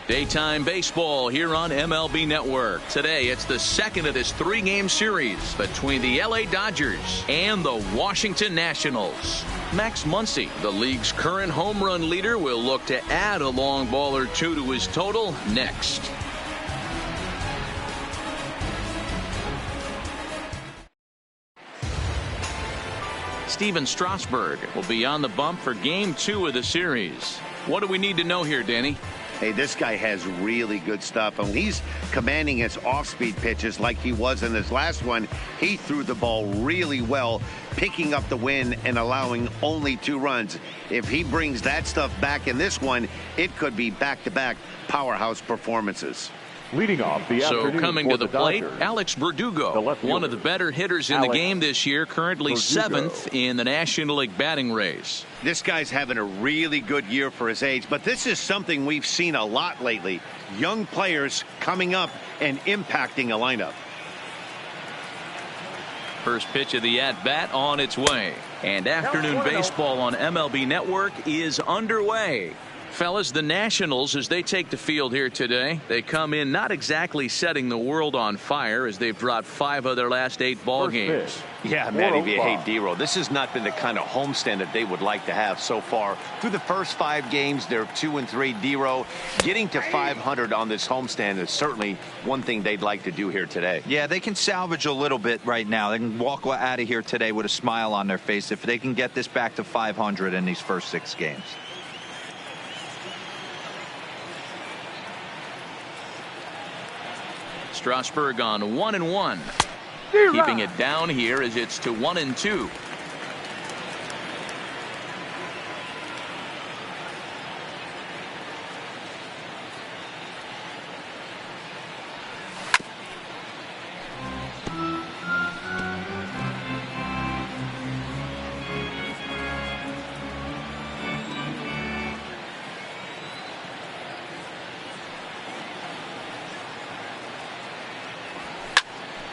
Daytime baseball here on MLB Network. Today, it's the second of this three-game series between the LA Dodgers and the Washington Nationals. Max Muncy, the league's current home run leader, will look to add a long ball or two to his total next. Steven Strasburg will be on the bump for Game 2 of the series. What do we need to know here, Danny? Hey, this guy has really good stuff. And when he's commanding his off-speed pitches like he was in his last one, he threw the ball really well, picking up the win and allowing only 2 runs. If he brings that stuff back in this one, it could be back-to-back powerhouse performances. Leading off the afternoon coming to the plate, Dodgers, Alex Verdugo, one of the better hitters in the game this year, currently Verdugo. 7th in the National League batting race. This guy's having a really good year for his age, but this is something we've seen a lot lately. Young players coming up and impacting a lineup. First pitch of the at-bat on its way. And afternoon baseball on MLB Network is underway. Fellas, the Nationals, as they take the field here today, they come in not exactly setting the world on fire as they've dropped 5 of their last 8 ball games. Yeah, Manny Vieja, D-Roll. This has not been the kind of homestand that they would like to have so far. Through the first 5 games, they're 2-3. D-Roll, getting to 500 on this homestand is certainly one thing they'd like to do here today. Yeah, they can salvage a little bit right now. They can walk out of here today with a smile on their face if they can get this back to 500 in these first 6 games. Strasburg on 1-1. Keeping it down here as it's to 1-2.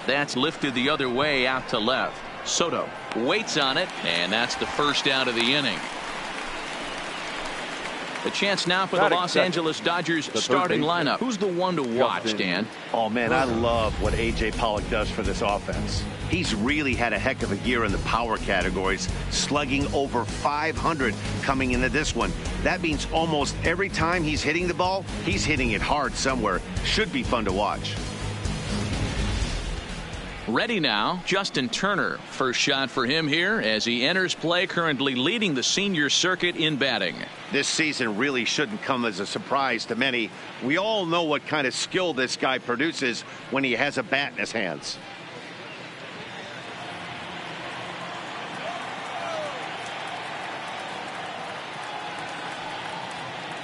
That's lifted the other way out to left. Soto waits on it, and that's the first out of the inning. The chance now for the Los Angeles Dodgers starting lineup. Who's the one to watch, Dan? Oh, man, I love what A.J. Pollock does for this offense. He's really had a heck of a year in the power categories, slugging over 500 coming into this one. That means almost every time he's hitting the ball, he's hitting it hard somewhere. Should be fun to watch. Ready now, Justin Turner. First shot for him here as he enters play, currently leading the senior circuit in batting. This season really shouldn't come as a surprise to many. We all know what kind of skill this guy produces when he has a bat in his hands.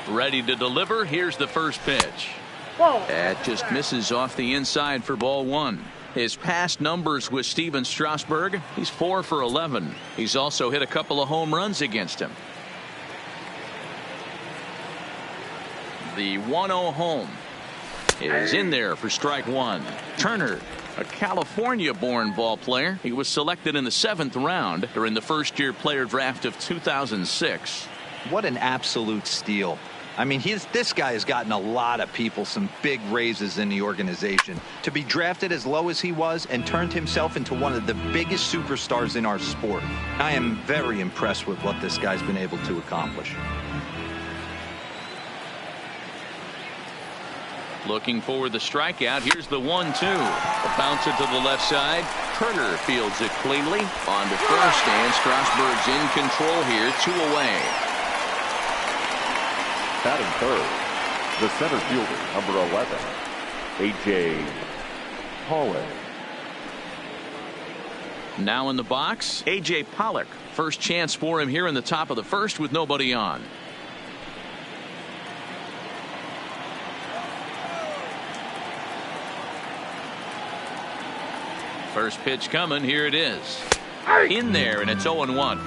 Ready to deliver. Here's the first pitch. That just misses off the inside for ball 1. His past numbers with Steven Strasburg, he's 4 for 11. He's also hit a couple of home runs against him. The 1-0 home is in there for strike 1. Turner, a California-born ball player. He was selected in the 7th round during the first-year player draft of 2006. What an absolute steal. I mean, this guy has gotten a lot of people some big raises in the organization. To be drafted as low as he was and turned himself into one of the biggest superstars in our sport. I am very impressed with what this guy's been able to accomplish. Looking for the strikeout. Here's the 1-2. A bouncer to the left side. Turner fields it cleanly. On to first, and Strasburg's in control here. 2 away. Batting third, the center fielder, number 11, A.J. Pollock. Now in the box, A.J. Pollock. First chance for him here in the top of the first with nobody on. First pitch coming. Here it is. In there, and it's 0-1.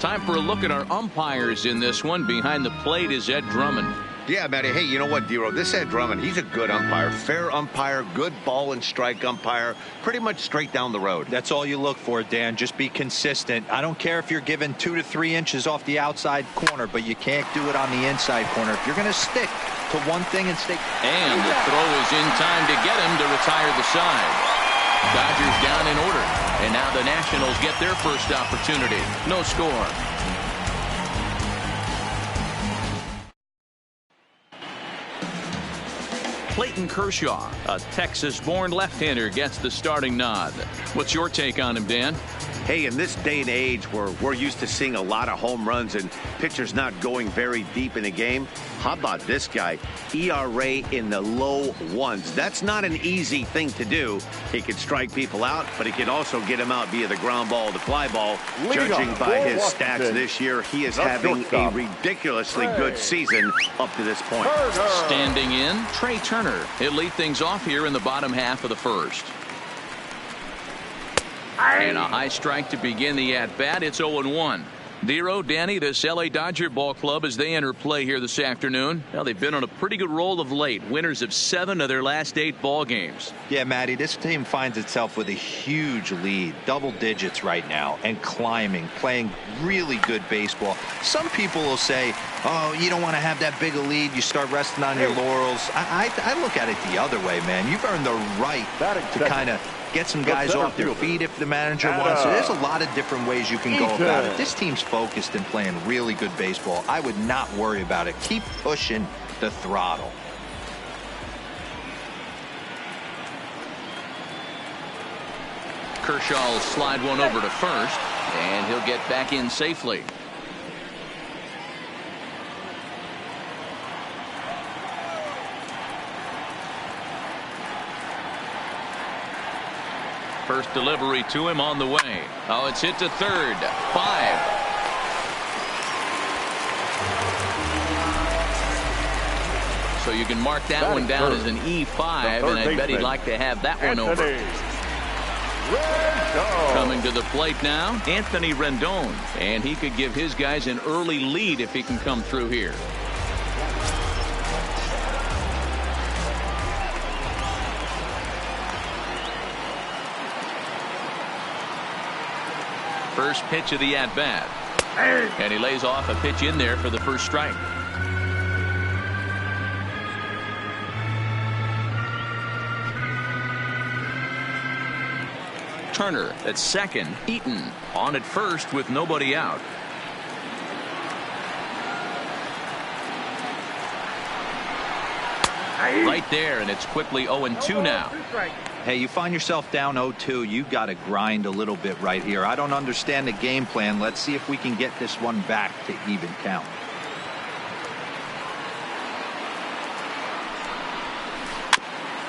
Time for a look at our umpires in this one. Behind the plate is Ed Drummond. Yeah, Matty. Hey, you know what, Dero? This Ed Drummond, he's a good umpire. Fair umpire, good ball and strike umpire. Pretty much straight down the road. That's all you look for, Dan. Just be consistent. I don't care if you're given 2 to 3 inches off the outside corner, but you can't do it on the inside corner. If you're going to stick to one thing and stick. And the throw is in time to get him to retire the side. Dodgers down in order. And now the Nationals get their first opportunity. No score. Clayton Kershaw, a Texas-born left-hander, gets the starting nod. What's your take on him, Dan? Hey, in this day and age where we're used to seeing a lot of home runs and pitchers not going very deep in a game, how about this guy? ERA in the low ones. That's not an easy thing to do. He can strike people out, but he can also get them out via the ground ball, the fly ball. Judging by his stats this year, he is having a ridiculously good season up to this point. Standing in, Trey Turner. He'll lead things off here in the bottom half of the first. And a high strike to begin the at-bat. It's 0-1. Dero, Danny, this L.A. Dodger ball club as they enter play here this afternoon. Well, they've been on a pretty good roll of late. Winners of 7 of their last 8 ball games. Yeah, Matty, this team finds itself with a huge lead, double digits right now, and climbing, playing really good baseball. Some people will say, oh, you don't want to have that big a lead. You start resting on your laurels. I look at it the other way, man. You've earned the right to kind of get some guys off their feet if the manager wants to. There's a lot of different ways you can go about it. This team's focused and playing really good baseball. I would not worry about it. Keep pushing the throttle. Kershaw will slide one over to first, and he'll get back in safely. First delivery to him on the way. Oh, it's hit to third. 5. So you can mark that one down as an E5, and I bet he'd like to have that one over. Coming to the plate now, Anthony Rendon. And he could give his guys an early lead if he can come through here. First pitch of the at-bat. And he lays off a pitch in there for the first strike. Turner at second. Eaton on at first with nobody out. Right there, and it's quickly 0-2 now. Hey, you find yourself down 0-2. You got to grind a little bit right here. I don't understand the game plan. Let's see if we can get this one back to even count.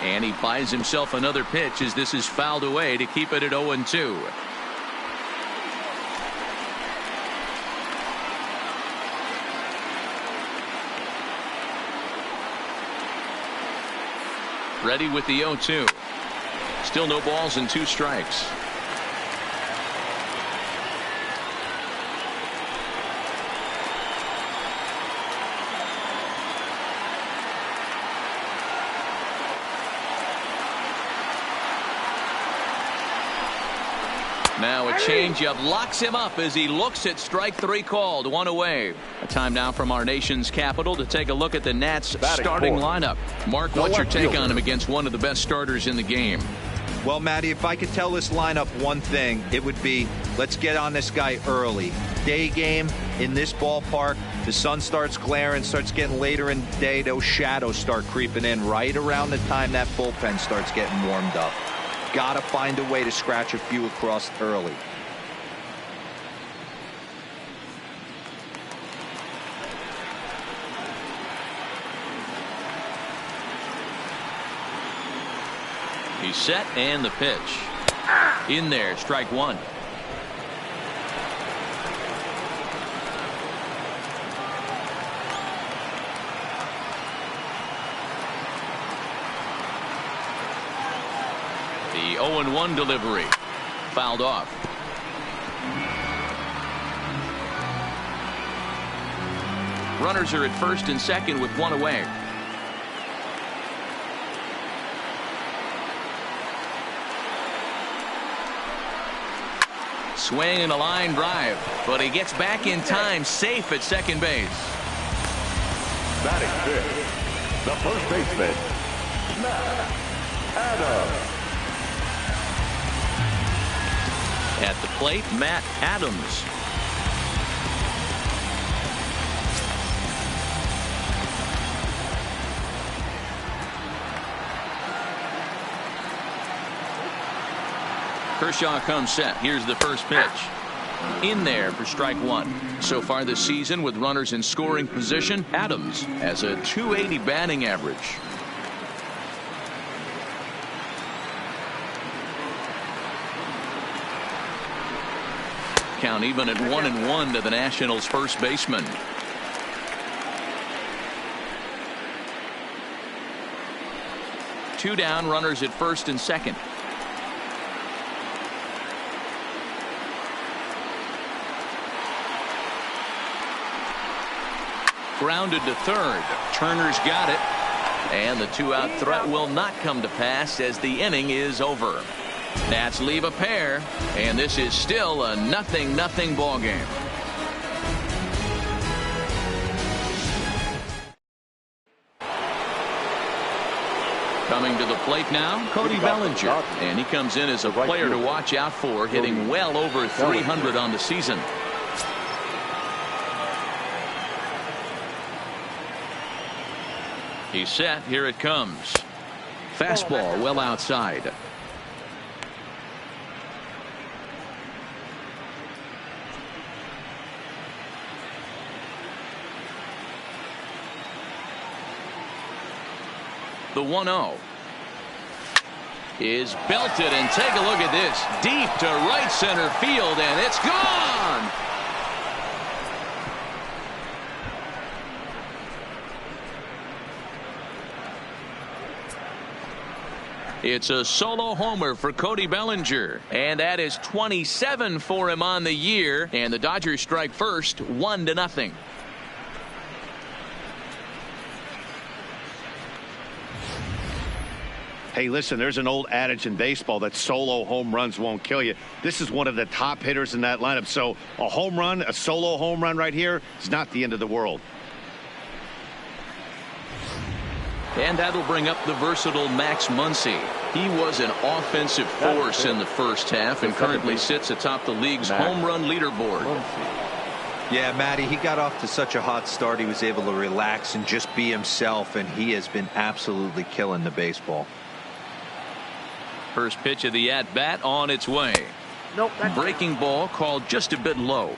And he buys himself another pitch as this is fouled away to keep it at 0-2. Ready with the 0-2. Still no balls and 2 strikes. Now a changeup locks him up as he looks at strike 3 called. 1 away. A time now from our nation's capital to take a look at the Nats starting lineup. Mark, what's your take on him against one of the best starters in the game? Well, Matty, if I could tell this lineup one thing, it would be let's get on this guy early. Day game in this ballpark, the sun starts glaring, starts getting later in the day, those shadows start creeping in right around the time that bullpen starts getting warmed up. Got to find a way to scratch a few across early. He's set and the pitch. In there, strike 1. The 0-1 delivery. Fouled off. Runners are at first and second with one away. Swing and a line drive, but he gets back in time, safe at second base. Batting fifth, the first baseman, Matt Adams. At the plate, Matt Adams. Kershaw comes set. Here's the first pitch. In there for strike one. So far this season, with runners in scoring position, Adams has a .280 batting average. Count even at 1-1 to the Nationals' first baseman. Two down, runners at first and second. Grounded to third. Turner's got it. And the two-out threat will not come to pass as the inning is over. Nats leave a pair, and this is still a 0-0 ball game. Coming to the plate now, Cody Bellinger, and he comes in as a player to watch out for, hitting well over 300 on the season. He's set. Here it comes. Fastball well outside. The 1-0 is belted, and take a look at this. Deep to right center field, and it's gone. It's a solo homer for Cody Bellinger, and that is 27 for him on the year, and the Dodgers strike first, 1-0. Hey, listen, there's an old adage in baseball that solo home runs won't kill you. This is one of the top hitters in that lineup, so a home run, a solo home run right here is not the end of the world. And that'll bring up the versatile Max Muncy. He was an offensive force in the first half and currently sits atop the league's home run leaderboard. Yeah, Matty, he got off to such a hot start. He was able to relax and just be himself, and he has been absolutely killing the baseball. First pitch of the at-bat on its way. Nope. Breaking ball called just a bit low.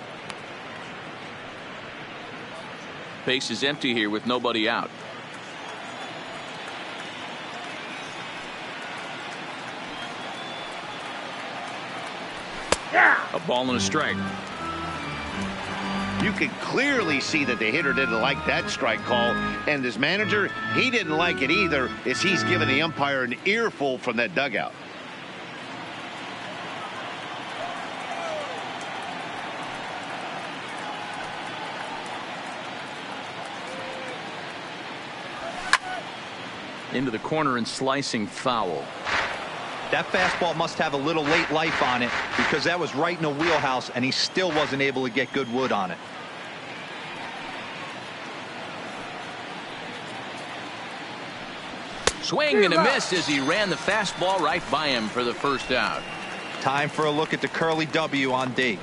Base is empty here with nobody out. A ball and a strike. You can clearly see that the hitter didn't like that strike call, and his manager, he didn't like it either, as he's giving the umpire an earful from that dugout. Into the corner and slicing foul. That fastball must have a little late life on it, because that was right in the wheelhouse, and he still wasn't able to get good wood on it. Swing and a miss as he ran the fastball right by him for the first out. Time for a look at the curly W on D.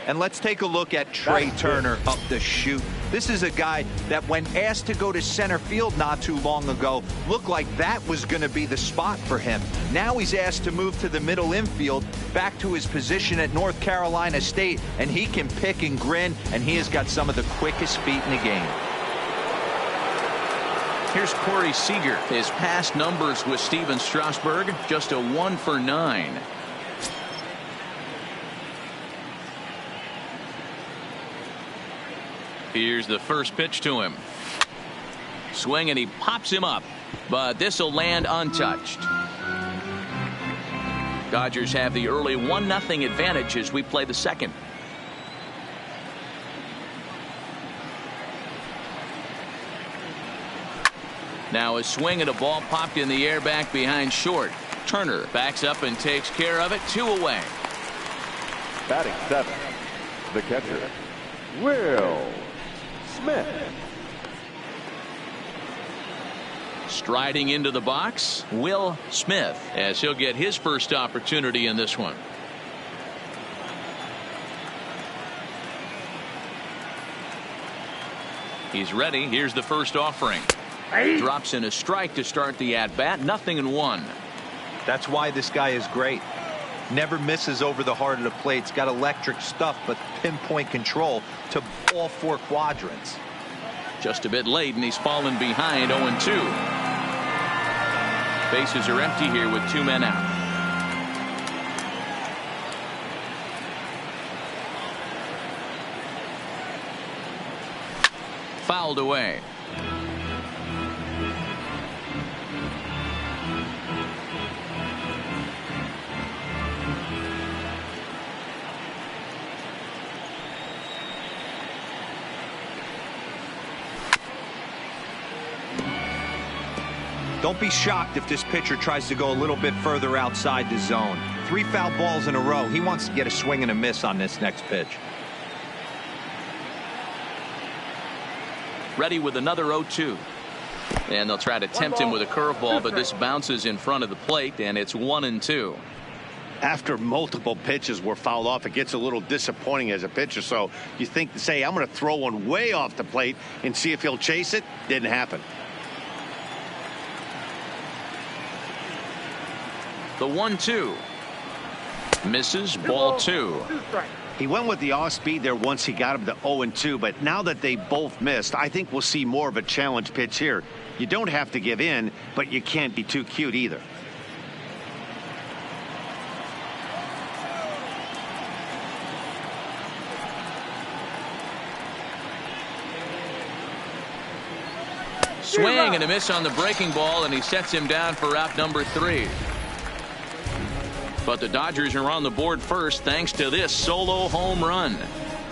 And let's take a look at Trey Turner up the chute. This is a guy that, when asked to go to center field not too long ago, looked like that was going to be the spot for him. Now he's asked to move to the middle infield, back to his position at North Carolina State, and he can pick and grin, and he has got some of the quickest feet in the game. Here's Corey Seager. His past numbers with Steven Strasburg, just a 1 for 9. Here's the first pitch to him. Swing, and he pops him up, but this will land untouched. Dodgers have the early 1-0 advantage as we play the second. Now a swing and a ball popped in the air back behind short. Turner backs up and takes care of it. 2 away. Batting 7, the catcher, Will Smith. Striding into the box, Will Smith, as he'll get his first opportunity in this one. He's ready. Here's the first offering. Drops in a strike to start the at-bat. 0-1. That's why this guy is great. Never misses over the heart of the plate. He's got electric stuff, but pinpoint control to all 4 quadrants. Just a bit late, and he's fallen behind. 0-2. Bases are empty here with 2 men out. Fouled away. Don't be shocked if this pitcher tries to go a little bit further outside the zone. 3 foul balls in a row. He wants to get a swing and a miss on this next pitch. Ready with another 0-2. And they'll try to tempt him with a curveball, but this bounces in front of the plate, and it's 1-2. After multiple pitches were fouled off, it gets a little disappointing as a pitcher. So you think, say, I'm going to throw one way off the plate and see if he'll chase it. Didn't happen. The 1-2. Misses. Ball 2. He went with the off speed there once he got him to 0-2, but now that they both missed, I think we'll see more of a challenge pitch here. You don't have to give in, but you can't be too cute either. Swing and a miss on the breaking ball, and he sets him down for out number 3. But the Dodgers are on the board first thanks to this solo home run.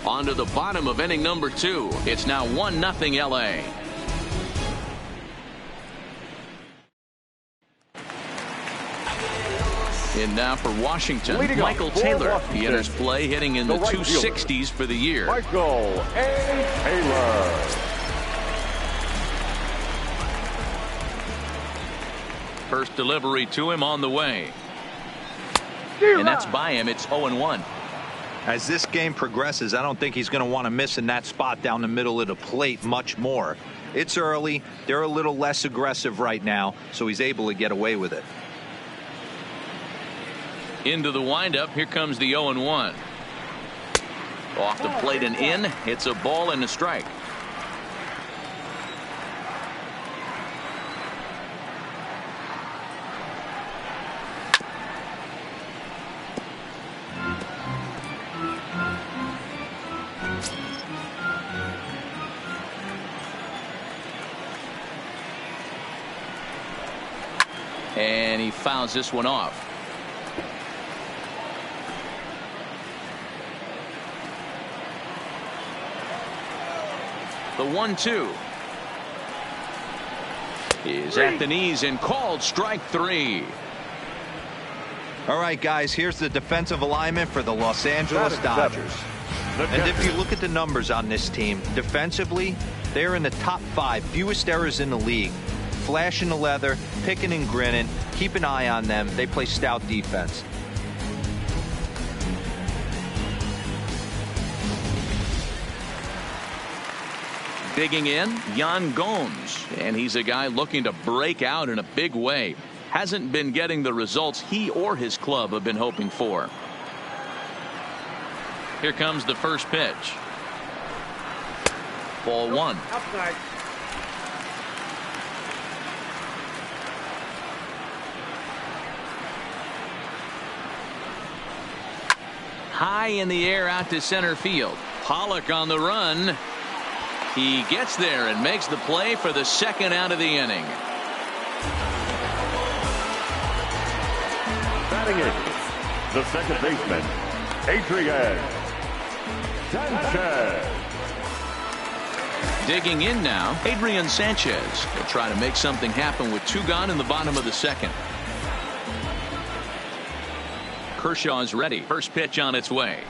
On to the bottom of inning number 2. It's now 1-0 LA. And now for Washington, Michael Taylor. He enters play hitting in the 260s for the year. Michael A. Taylor. First delivery to him on the way. And that's by him. It's 0-1. As this game progresses, I don't think he's going to want to miss in that spot down the middle of the plate much more. It's early. They're a little less aggressive right now, so he's able to get away with it. Into the windup. Here comes the 0-1. Off the plate and in. It's a ball and a strike. And he fouls this one off. The 1-2 is at the knees and called strike 3. All right, guys, here's the defensive alignment for the Los Angeles Dodgers. And if you look at the numbers on this team, defensively, they're in the top 5 fewest errors in the league. Flashing the leather, picking and grinning. Keep an eye on them. They play stout defense. Digging in, Yan Gomes, and he's a guy looking to break out in a big way. Hasn't been getting the results he or his club have been hoping for. Here comes the first pitch. Ball 1. Outside. High in the air out to center field. Pollock on the run. He gets there and makes the play for the second out of the inning. Batting it, the second baseman, Adrian Sanchez. Digging in now, Adrian Sanchez. He'll try to make something happen with 2 gone in the bottom of the second. Kershaw's ready. First pitch on its way.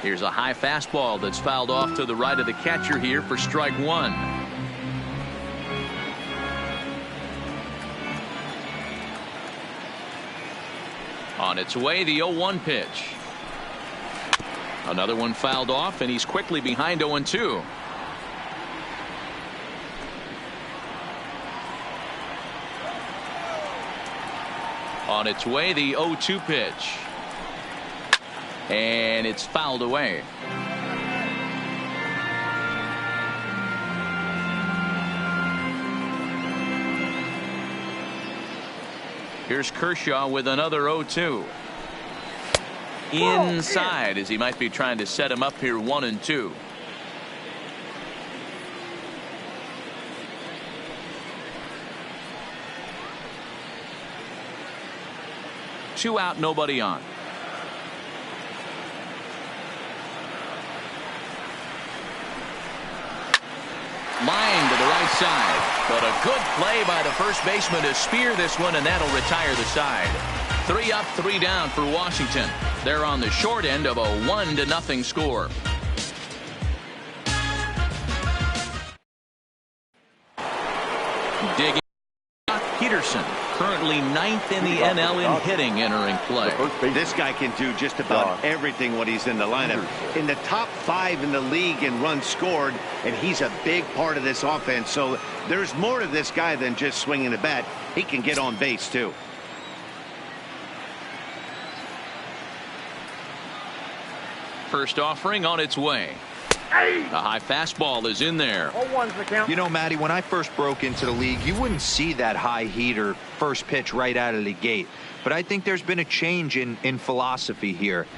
Here's a high fastball that's fouled off to the right of the catcher here for strike 1. On its way, the 0-1 pitch. Another one fouled off, and he's quickly behind 0-2. On its way, the 0-2 pitch. And it's fouled away. Here's Kershaw with another 0-2. Inside, as he might be trying to set him up here 1-2. Two out, nobody on. Line to the right side, but a good play by the first baseman to spear this one, and that'll retire the side. 3 up, 3 down for Washington. They're on the short end of a 1-0 score. Digging. Peterson, currently 9th in the NL in hitting, entering play. This guy can do just about everything when he's in the lineup. In the top 5 in the league in runs scored, and he's a big part of this offense. So there's more to this guy than just swinging the bat. He can get on base too. First offering on its way. A high fastball is in there. You know, Matty, when I first broke into the league, you wouldn't see that high heater first pitch right out of the gate. But I think there's been a change in philosophy here.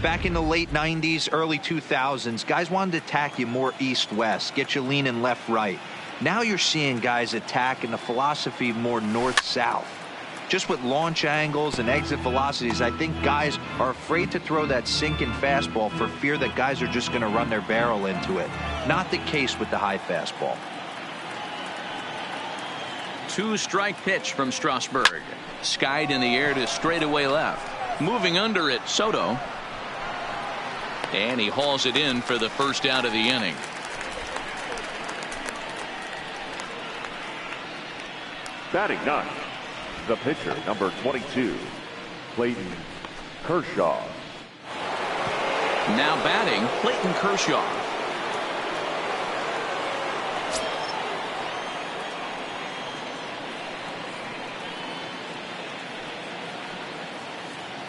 Back in the late 90s, early 2000s, guys wanted to attack you more east-west, get you leaning left-right. Now you're seeing guys attack in the philosophy more north-south. Just with launch angles and exit velocities, I think guys are afraid to throw that sinking fastball for fear that guys are just going to run their barrel into it. Not the case with the high fastball. 2-strike pitch from Strasburg. Skied in the air to straightaway left. Moving under it, Soto. And he hauls it in for the first out of the inning. Batting 9. The pitcher, number 22, Clayton Kershaw. Now batting, Clayton Kershaw.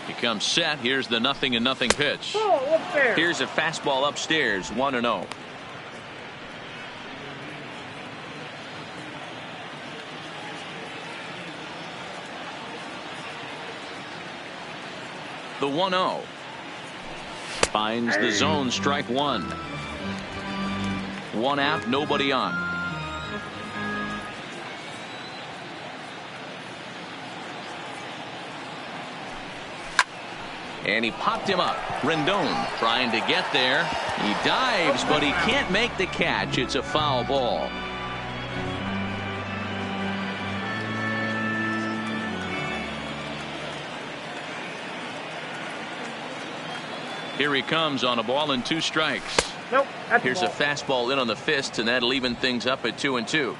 He comes set. Here's the 0-0 pitch. Here's a fastball upstairs, 1-0. The 1-0. Finds the zone, strike 1. 1 out, nobody on. And he popped him up. Rendon trying to get there. He dives, but he can't make the catch. It's a foul ball. Here he comes on a ball and 2 strikes. Nope. Here's a fastball in on the fist, and that'll even things up at 2-2.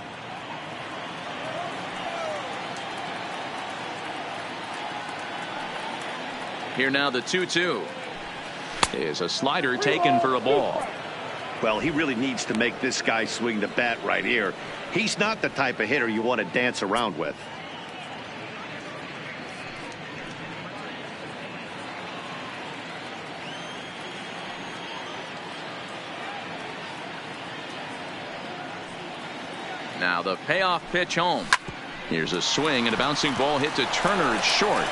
Here now the 2-2 is a slider taken for a ball. Well, he really needs to make this guy swing the bat right here. He's not the type of hitter you want to dance around with. Now the payoff pitch home. Here's a swing and a bouncing ball hit to Turner. It's short.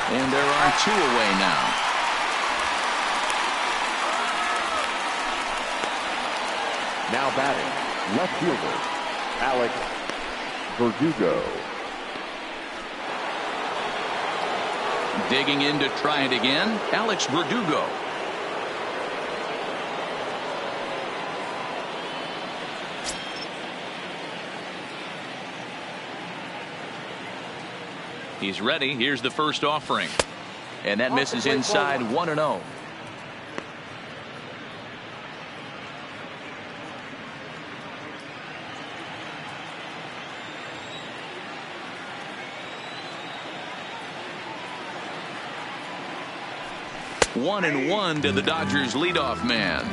And there are 2 away now. Now batting, left fielder, Alex Verdugo. Digging in to try it again, Alex Verdugo. He's ready. Here's the first offering. And that misses inside 1-0. One and one to the Dodgers leadoff man.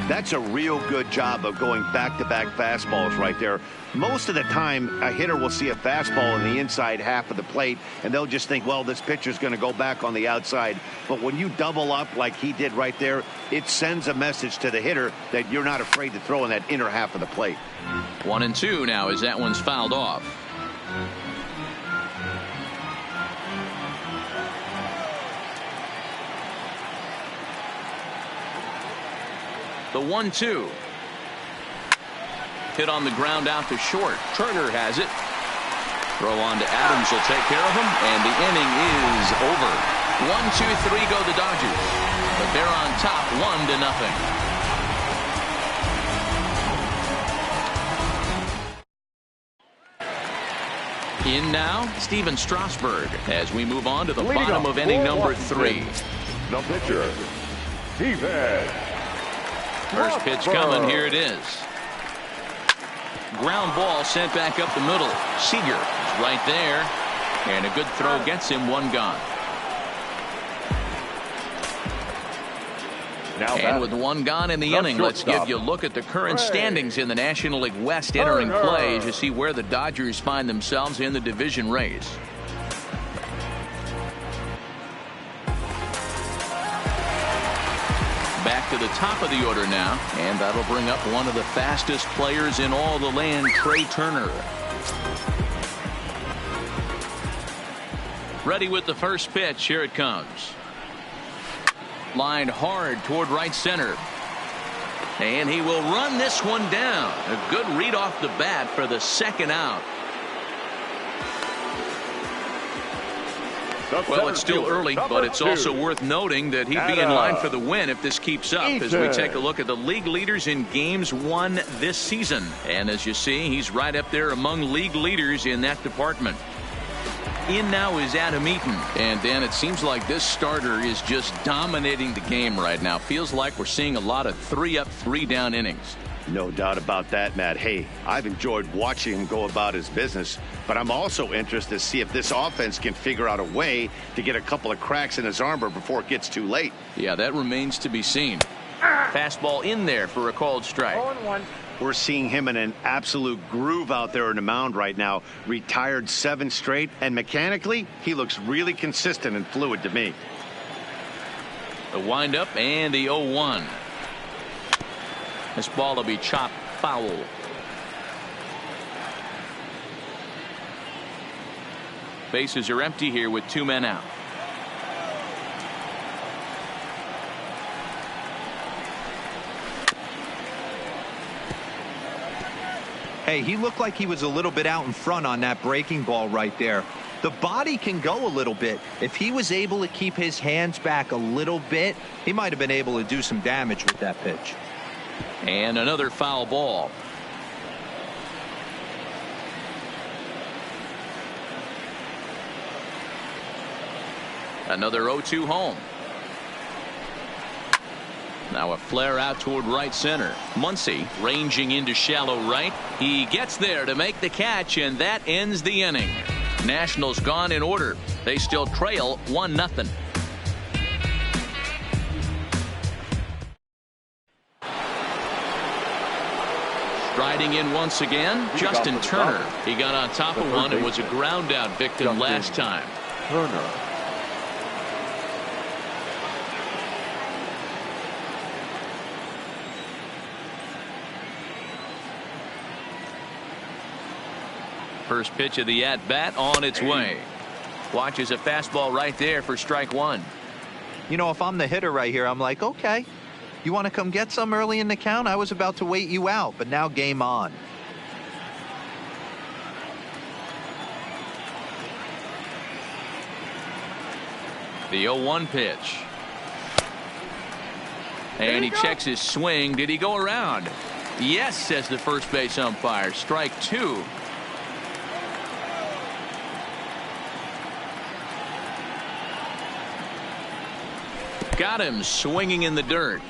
That's a real good job of going back-to-back fastballs right there. Most of the time, a hitter will see a fastball in the inside half of the plate, and they'll just think, well, this pitcher's going to go back on the outside. But when you double up like he did right there, it sends a message to the hitter that you're not afraid to throw in that inner half of the plate. 1-2 now as that one's fouled off. The 1-2. Hit on the ground out to short. Turner has it. Throw on to Adams will take care of him, and the inning is over. 1-2-3 go the Dodgers, but they're on top 1-0. In now, Steven Strasburg as we move on to the bottom of inning number 3. The pitcher, Steven. First pitch coming. Here it is. Ground ball sent back up the middle. Seager is right there. And a good throw gets him one gone. And with one gone in the inning, let's give you a look at the current standings in the National League West entering play as you see where the Dodgers find themselves in the division race. Back to the top of the order now, and that'll bring up one of the fastest players in all the land, Trey Turner. Ready with the first pitch. Here it comes. Lined hard toward right center. And he will run this one down. A good read off the bat for the second out. Well, it's still early, but it's also worth noting that he'd be in line for the win if this keeps up as we take a look at the league leaders in games won this season. And as you see, he's right up there among league leaders in that department. In now is Adam Eaton. And Dan, it seems like this starter is just dominating the game right now. Feels like we're seeing a lot of 3-up, 3-down innings. No doubt about that, Matt. Hey, I've enjoyed watching him go about his business, but I'm also interested to see if this offense can figure out a way to get a couple of cracks in his armor before it gets too late. Yeah, that remains to be seen. Fastball in there for a called strike. 0-1. We're seeing him in an absolute groove out there in the mound right now. Retired 7 straight, and mechanically, he looks really consistent and fluid to me. The windup and the 0-1. This ball will be chopped foul. Bases are empty here with 2 men out. Hey, he looked like he was a little bit out in front on that breaking ball right there. The body can go a little bit. If he was able to keep his hands back a little bit, he might have been able to do some damage with that pitch. And another foul ball. Another 0-2 home. Now a flare out toward right center. Muncy ranging into shallow right. He gets there to make the catch, and that ends the inning. Nationals gone in order. They still trail 1-0. Striding in once again, Justin Turner. He got on top of one and was a ground out victim last time. Turner. First pitch of the at-bat on its way. Watches a fastball right there for strike one. You know, if I'm the hitter right here, I'm like, okay, you want to come get some early in the count? I was about to wait you out, but now game on. The 0-1 pitch. And he checks his swing. Did he go around? Yes, says the first base umpire. Strike two. Got him swinging in the dirt.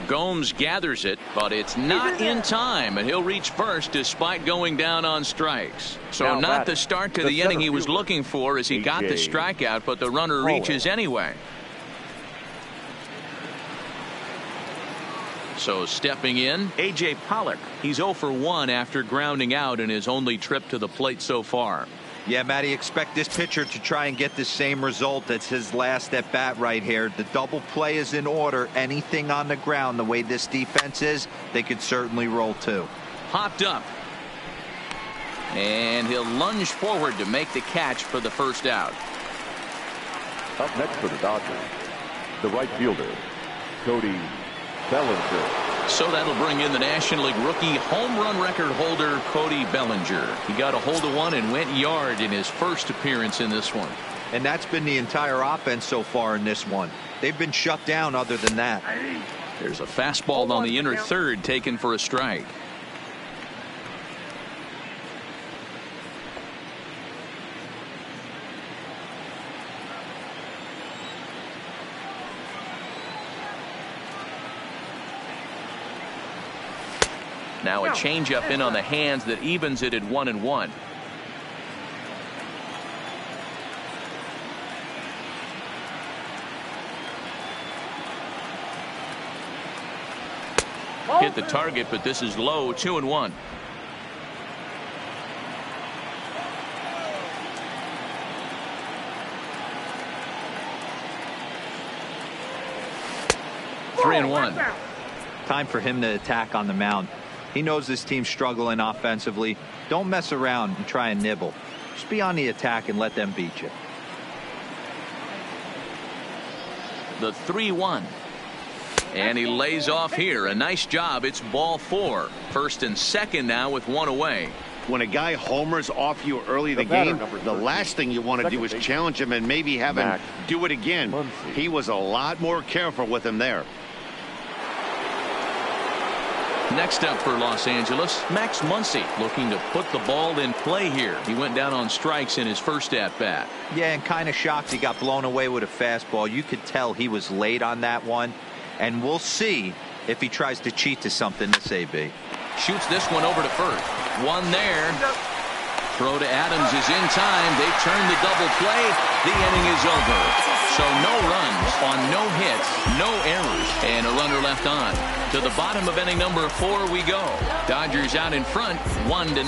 Gomes gathers it, but it's not in time, and he'll reach first despite going down on strikes. So not the start to the inning he was looking for as he got the strikeout, but the runner reaches anyway. So stepping in, A.J. Pollock. He's 0 for 1 after grounding out in his only trip to the plate so far. Yeah, Matty, expect this pitcher to try and get the same result. That's his last at bat right here. The double play is in order. Anything on the ground, the way this defense is, they could certainly roll too. Hopped up. And he'll lunge forward to make the catch for the first out. Up next for the Dodgers, the right fielder, Cody Bellinger. So that'll bring in the National League rookie home run record holder Cody Bellinger. He got a hold of one and went yard in his first appearance in this one. And that's been the entire offense so far in this one. They've been shut down other than that. There's a fastball on the inner third taken for a strike. Now a changeup in on the hands that evens it at 1-1. Hit the target, but this is low. 2-1. Three and one. Time for him to attack on the mound. He knows this team's struggling offensively. Don't mess around and try and nibble. Just be on the attack and let them beat you. The 3-1. And he lays off here. A nice job. It's ball 4. First and second now with one away. When a guy homers off you early in the game, the last thing you want to do is challenge him and maybe have him do it again. He was a lot more careful with him there. Next up for Los Angeles, Max Muncy looking to put the ball in play here. He went down on strikes in his first at bat. Yeah, and kind of shocked he got blown away with a fastball. You could tell he was late on that one. And we'll see if he tries to cheat to something this AB. Shoots this one over to first. One there. Throw to Adams is in time. They turn the double play. The inning is over. So no runs on no hits, no errors, and a runner left on. To the bottom of inning number 4 we go. Dodgers out in front, 1-0.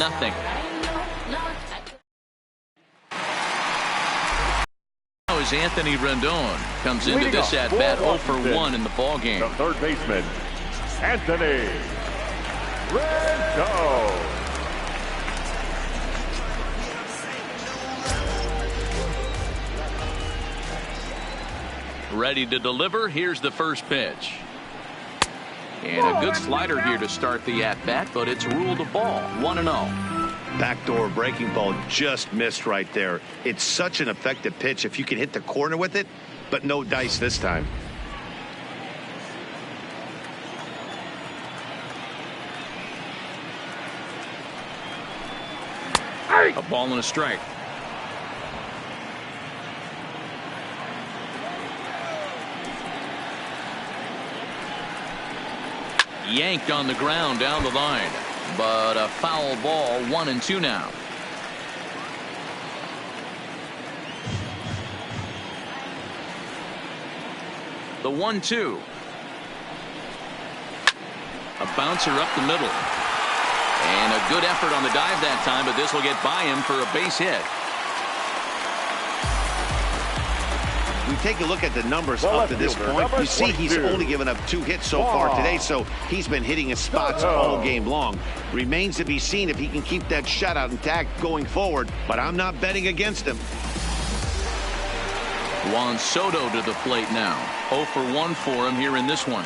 Now is Anthony Rendon comes into this at bat 0 for 1 in the ball game. The third baseman, Anthony Rendon. Ready to deliver. Here's the first pitch. And a good slider here to start the at-bat, but it's ruled a ball. 1-0. Backdoor breaking ball just missed right there. It's such an effective pitch if you can hit the corner with it, but no dice this time. A ball and a strike. Yanked on the ground down the line, but a foul ball. 1-2 now. The 1-2. A bouncer up the middle. And a good effort on the dive that time, but this will get by him for a base hit. We take a look at the numbers up to this point. You see he's only given up 2 hits so far today, so he's been hitting his spots all game long. Remains to be seen if he can keep that shutout intact going forward, but I'm not betting against him. Juan Soto to the plate now. 0 for 1 for him here in this one.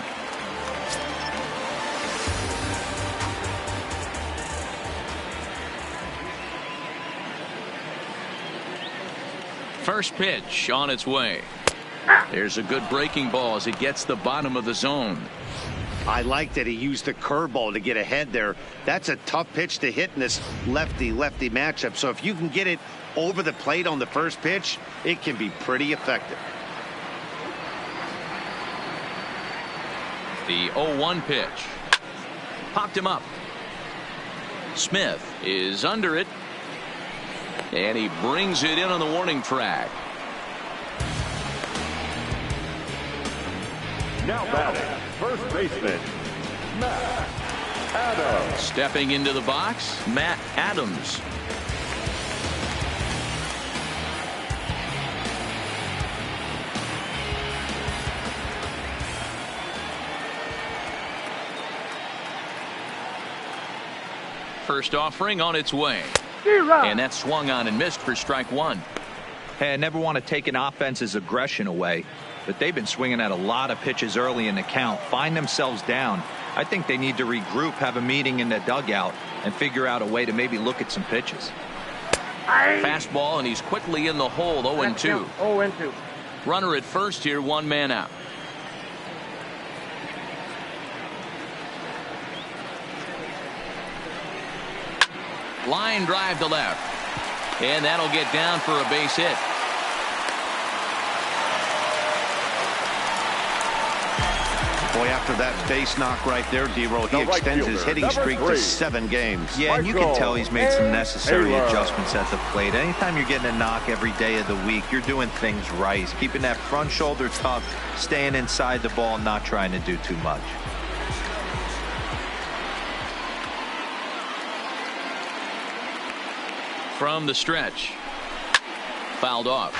First pitch on its way. There's a good breaking ball as it gets the bottom of the zone. I like that he used the curveball to get ahead there. That's a tough pitch to hit in this lefty-lefty matchup. So if you can get it over the plate on the first pitch, it can be pretty effective. The 0-1 pitch. Popped him up. Smith is under it. And he brings it in on the warning track. Now batting, first baseman, Matt Adams. Stepping into the box, Matt Adams. First offering on its way. And that swung on and missed for strike one. Hey, I never want to take an offense's aggression away, but they've been swinging at a lot of pitches early in the count, find themselves down. I think they need to regroup, have a meeting in the dugout, and figure out a way to maybe look at some pitches. Fastball, and he's quickly in the hole. 0-2. 0-2. Runner at first here, one man out. Line drive to left. And that'll get down for a base hit. Boy, after that base knock right there, D-Row, he extends his hitting streak to 7 games. Yeah, and you can tell he's made some necessary adjustments at the plate. Anytime you're getting a knock every day of the week, you're doing things right. He's keeping that front shoulder tucked, staying inside the ball, not trying to do too much. From the stretch. Fouled off.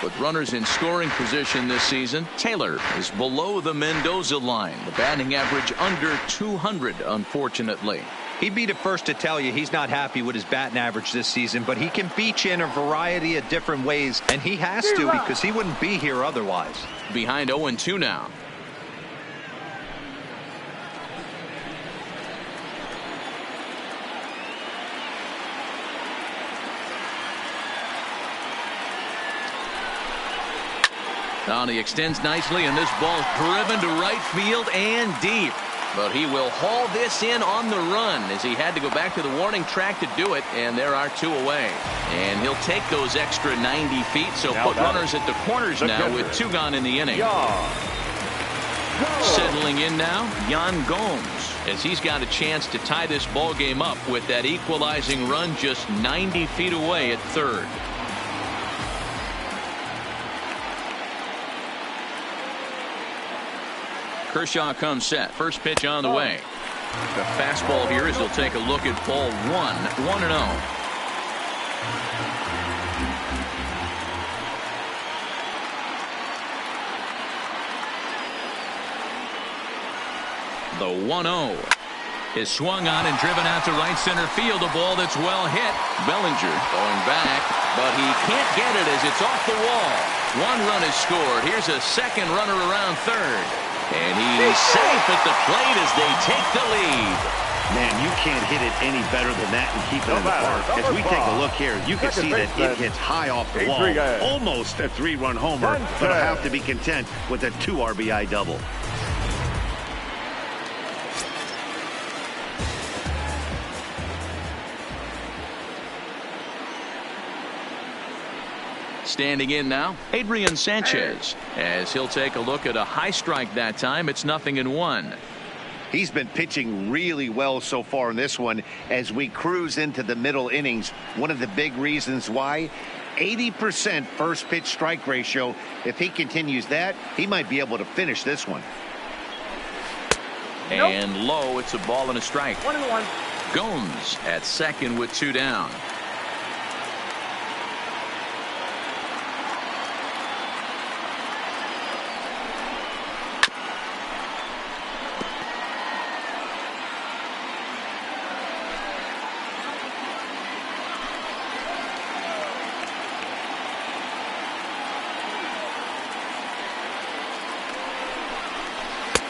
With runners in scoring position this season, Taylor is below the Mendoza line. The batting average under 200, unfortunately. He'd be the first to tell you he's not happy with his batting average this season, but he can beat you in a variety of different ways, and he has to because he wouldn't be here otherwise. Behind 0-2 now. Now he extends nicely, and this ball's driven to right field and deep. But he will haul this in on the run as he had to go back to the warning track to do it, and there are 2 away. And he'll take those extra 90 feet, so put runners at the corners now with 2 gone in the inning. Settling in now, Yan Gomes, as he's got a chance to tie this ball game up with that equalizing run just 90 feet away at third. Kershaw comes set. First pitch on the way. The fastball here as he'll take a look at ball 1. 1-0. The 1-0 is swung on and driven out to right center field. A ball that's well hit. Bellinger going back, but he can't get it as it's off the wall. 1 run is scored. Here's a second runner around third. And he's safe at the plate as they take the lead. Man, you can't hit it any better than that and keep it in the park. As we take a look here, you can see that it hits high off the wall. Almost a 3-run homer, but I have to be content with a 2 RBI double. Standing in now, Adrian Sanchez, as he'll take a look at a high strike that time. It's 0-1. He's been pitching really well so far in this one as we cruise into the middle innings. One of the big reasons why, 80% first pitch strike ratio. If he continues that, he might be able to finish this one. And low, it's a ball and a strike. 1-1. Gomes at second with 2 down.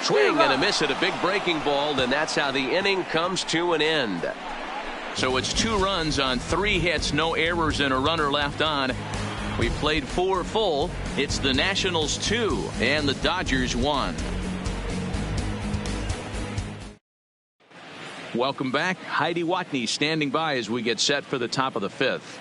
Swing and a miss at a big breaking ball, and that's how the inning comes to an end. So it's 2 runs on 3 hits, no errors, and a runner left on. We played 4 full. It's the Nationals 2 and the Dodgers 1. Welcome back. Heidi Watney standing by as we get set for the top of the 5th.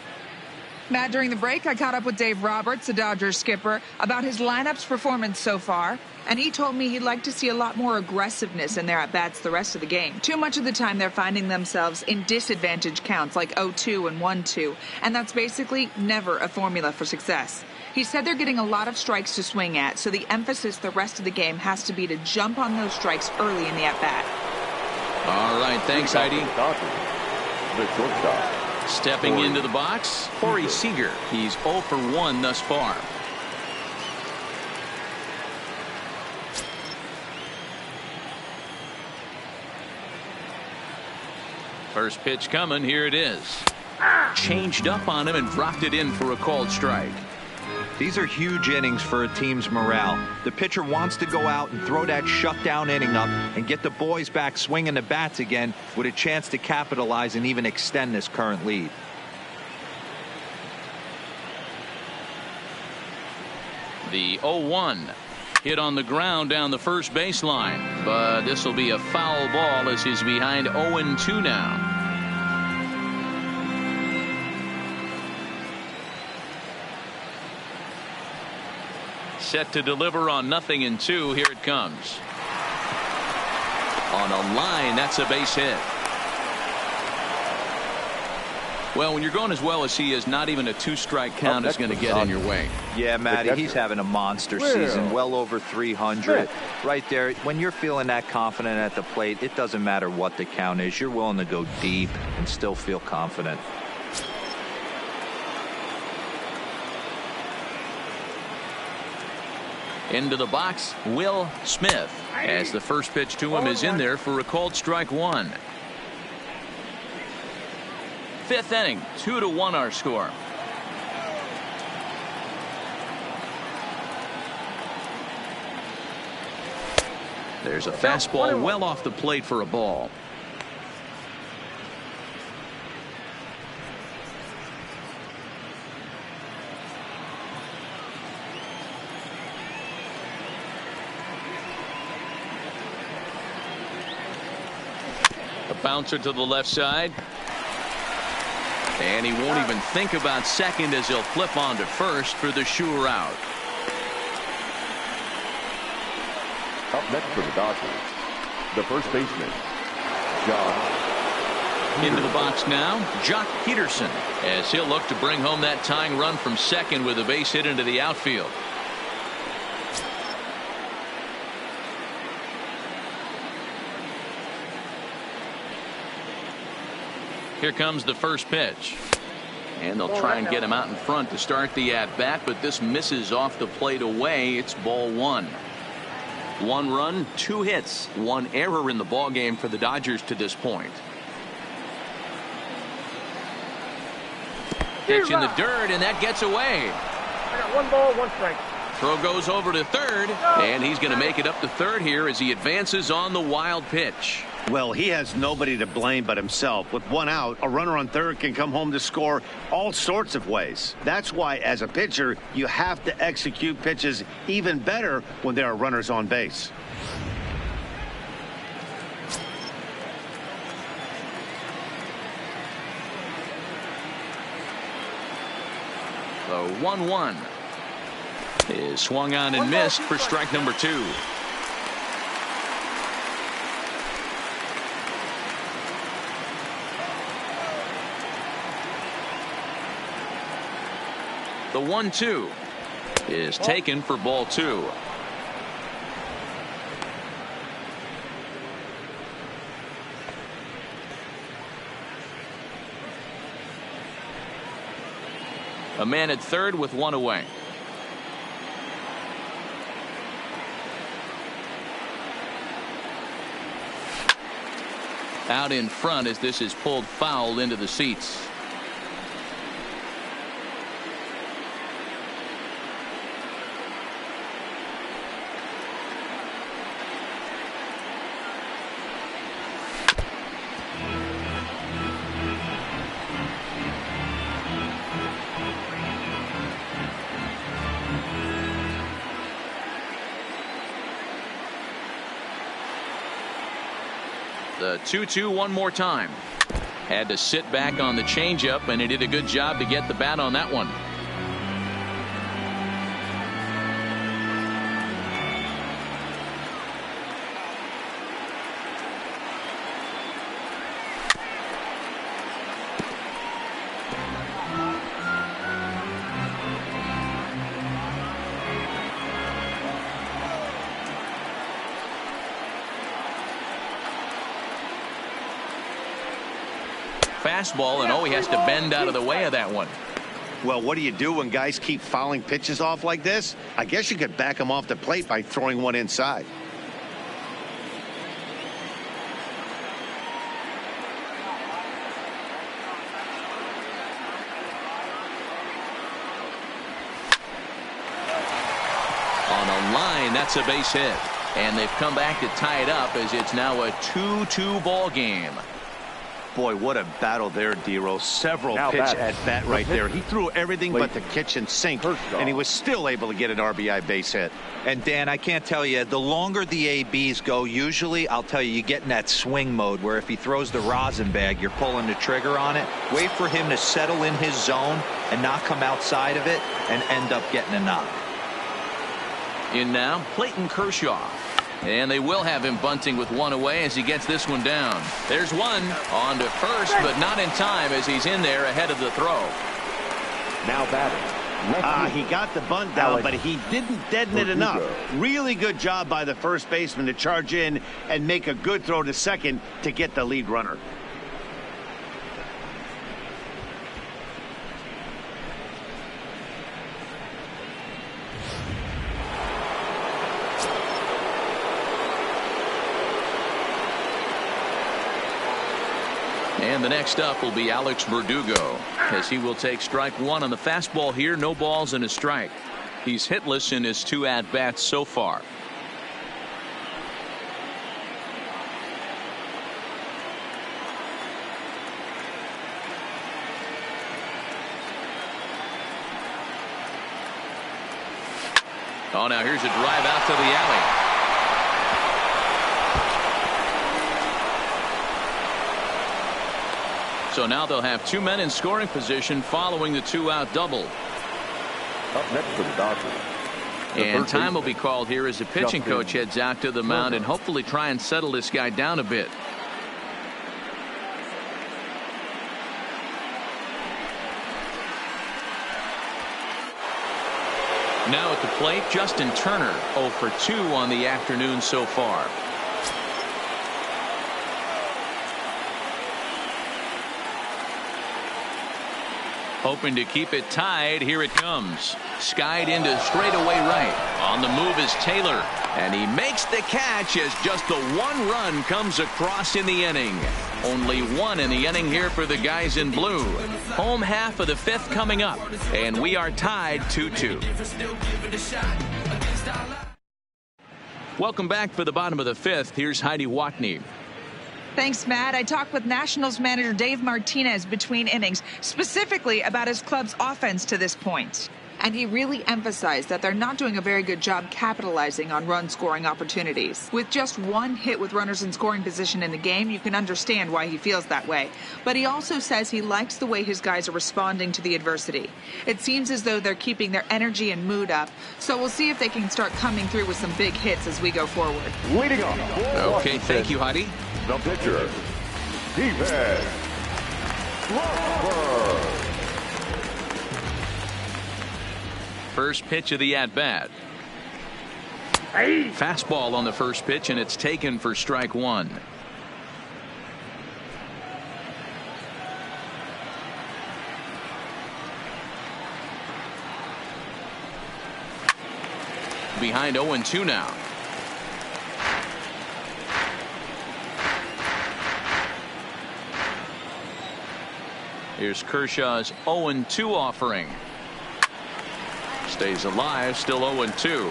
Matt, during the break, I caught up with Dave Roberts, the Dodgers skipper, about his lineup's performance so far. And he told me he'd like to see a lot more aggressiveness in their at-bats the rest of the game. Too much of the time they're finding themselves in disadvantage counts like 0-2 and 1-2. And that's basically never a formula for success. He said they're getting a lot of strikes to swing at, so the emphasis the rest of the game has to be to jump on those strikes early in the at-bat. All right, thanks, Heidi. The shortstop. Stepping into the box, Corey Seager. He's 0 for 1 thus far. First pitch coming. Here it is. Changed up on him and dropped it in for a called strike. These are huge innings for a team's morale. The pitcher wants to go out and throw that shutdown inning up and get the boys back swinging the bats again with a chance to capitalize and even extend this current lead. The 0-1 hit on the ground down the first baseline, but this will be a foul ball as he's behind 0-2 now. Set to deliver on 0-2. Here it comes. On a line, that's a base hit. Well, when you're going as well as he is, not even a 2-strike count is going to get in your way. Yeah, Matty, he's having a monster season, well over 300. Right there, when you're feeling that confident at the plate, it doesn't matter what the count is. You're willing to go deep and still feel confident. Into the box, Will Smith, as the first pitch to him is in there for a called strike 1. Fifth inning, 2-1 our score. There's a fastball well off the plate for a ball. A bouncer to the left side. And he won't even think about second as he'll flip on to first for the sure out. Up next for the Dodgers, the first baseman, Josh. Into the box now, Jock Peterson, as he'll look to bring home that tying run from second with a base hit into the outfield. Here comes the first pitch. And they'll try and get him out in front to start the at-bat, but this misses off the plate away. It's ball 1. 1 run, 2 hits, 1 error in the ballgame for the Dodgers to this point. Pitch in the dirt, and that gets away. I got 1 ball, 1 strike. Throw goes over to third, and he's going to make it up to third here as he advances on the wild pitch. Well, he has nobody to blame but himself. With 1 out, a runner on third can come home to score all sorts of ways. That's why, as a pitcher, you have to execute pitches even better when there are runners on base. The 1-1 is swung on and missed for strike number 2. The 1-2 is taken for ball 2. A man at third with 1 away. Out in front as this is pulled foul into the seats. The 2-2 one more time. Had to sit back on the changeup, and he did a good job to get the bat on that one. Fastball, and he has to bend out of the way of that one. Well, what do you do when guys keep fouling pitches off like this? I guess you could back them off the plate by throwing one inside. On a line, that's a base hit. And they've come back to tie it up as it's now a 2-2 ball game. Boy, what a battle there, Dero. Several pitch at bat right there. He threw everything but the kitchen sink, and he was still able to get an RBI base hit. And Dan, I can't tell you, the longer the ABs go, usually, I'll tell you, you get in that swing mode where if he throws the rosin bag, you're pulling the trigger on it. Wait for him to settle in his zone and not come outside of it and end up getting a knock. In now, Clayton Kershaw. And they will have him bunting with one away as he gets this one down. There's one on to first, but not in time as he's in there ahead of the throw. Now batting. He got the bunt down, but he didn't deaden it enough. Really good job by the first baseman to charge in and make a good throw to second to get the lead runner. And the next up will be Alex Verdugo, as he will take strike one on the fastball here. No balls and a strike. He's hitless in his 2 at-bats so far. Oh, now here's a drive out to the alley. So now they'll have 2 men in scoring position following the 2-out double. Up next for the Dodgers. And time will be called here as the pitching coach heads out to the mound and hopefully try and settle this guy down a bit. Now at the plate, Justin Turner, 0 for 2 on the afternoon so far. Hoping to keep it tied. Here it comes. Skied into straightaway right. On the move is Taylor. And he makes the catch as just the 1 run comes across in the inning. Only 1 in the inning here for the guys in blue. Home half of the 5th coming up. And we are tied 2-2. Welcome back for the bottom of the 5th. Here's Heidi Watney. Thanks, Matt. I talked with Nationals manager Dave Martinez between innings, specifically about his club's offense to this point. And he really emphasized that they're not doing a very good job capitalizing on run-scoring opportunities. With just 1 hit with runners in scoring position in the game, you can understand why he feels that way. But he also says he likes the way his guys are responding to the adversity. It seems as though they're keeping their energy and mood up, so we'll see if they can start coming through with some big hits as we go forward. Leading off. Okay, thank you, Heidi. The pitcher, David Roberts. First pitch of the at-bat. Fastball on the first pitch, and it's taken for strike 1. Behind 0-2 now. Here's Kershaw's 0-2 offering. Stays alive, still 0-2.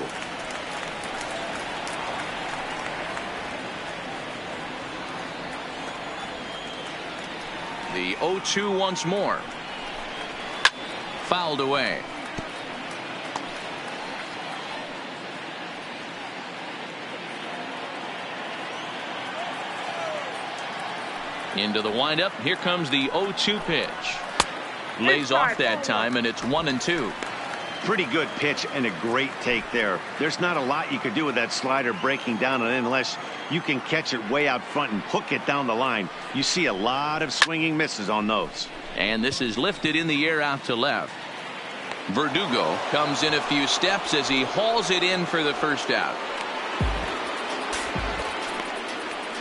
The 0-2 once more. Fouled away. Into the windup. Here comes the 0-2 pitch. Lays off that time, and it's 1-2. Pretty good pitch and a great take there. There's not a lot you could do with that slider breaking down and in unless you can catch it way out front and hook it down the line. You see a lot of swinging misses on those. And this is lifted in the air out to left. Verdugo comes in a few steps as he hauls it in for the first out.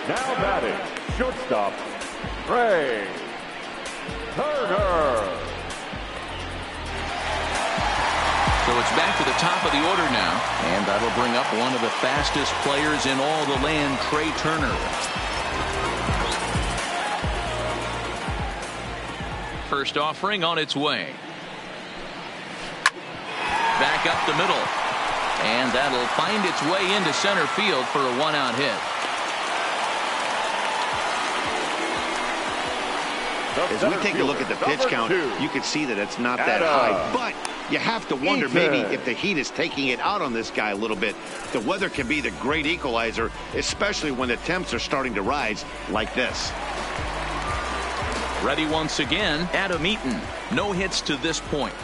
Now batting, shortstop, Trey Turner. So it's back to the top of the order now, and that'll bring up one of the fastest players in all the land, Trey Turner. First offering on its way. Back up the middle, and that'll find its way into center field for a one-out hit. As we take a look at the pitch count, you can see that it's not that high, but you have to wonder maybe if the heat is taking it out on this guy a little bit. The weather can be the great equalizer, especially when the temps are starting to rise like this. Ready once again, Adam Eaton. No hits to this point.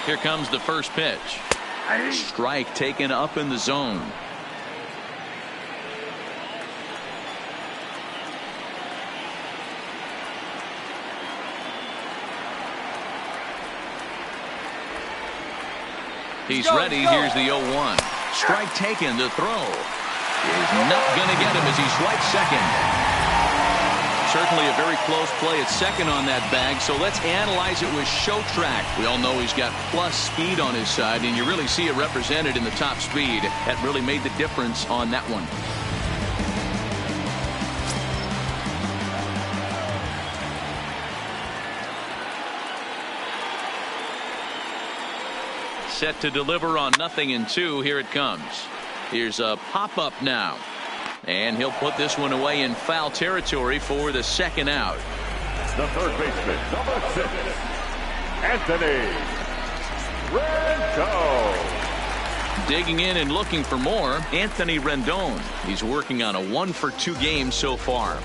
Here comes the first pitch. Strike taken up in the zone. He's ready. Here's the 0-1. Strike taken. The throw is not going to get him as he swipes second. Certainly a very close play at second on that bag, so let's analyze it with show track. We all know he's got plus speed on his side, and you really see it represented in the top speed. That really made the difference on that one. Set to deliver on 0-2. Here it comes. Here's a pop-up now. And he'll put this one away in foul territory for the second out. The third baseman, number 6, Anthony Rendon. Digging in and looking for more, Anthony Rendon. He's working on a 1-for-2 game so far.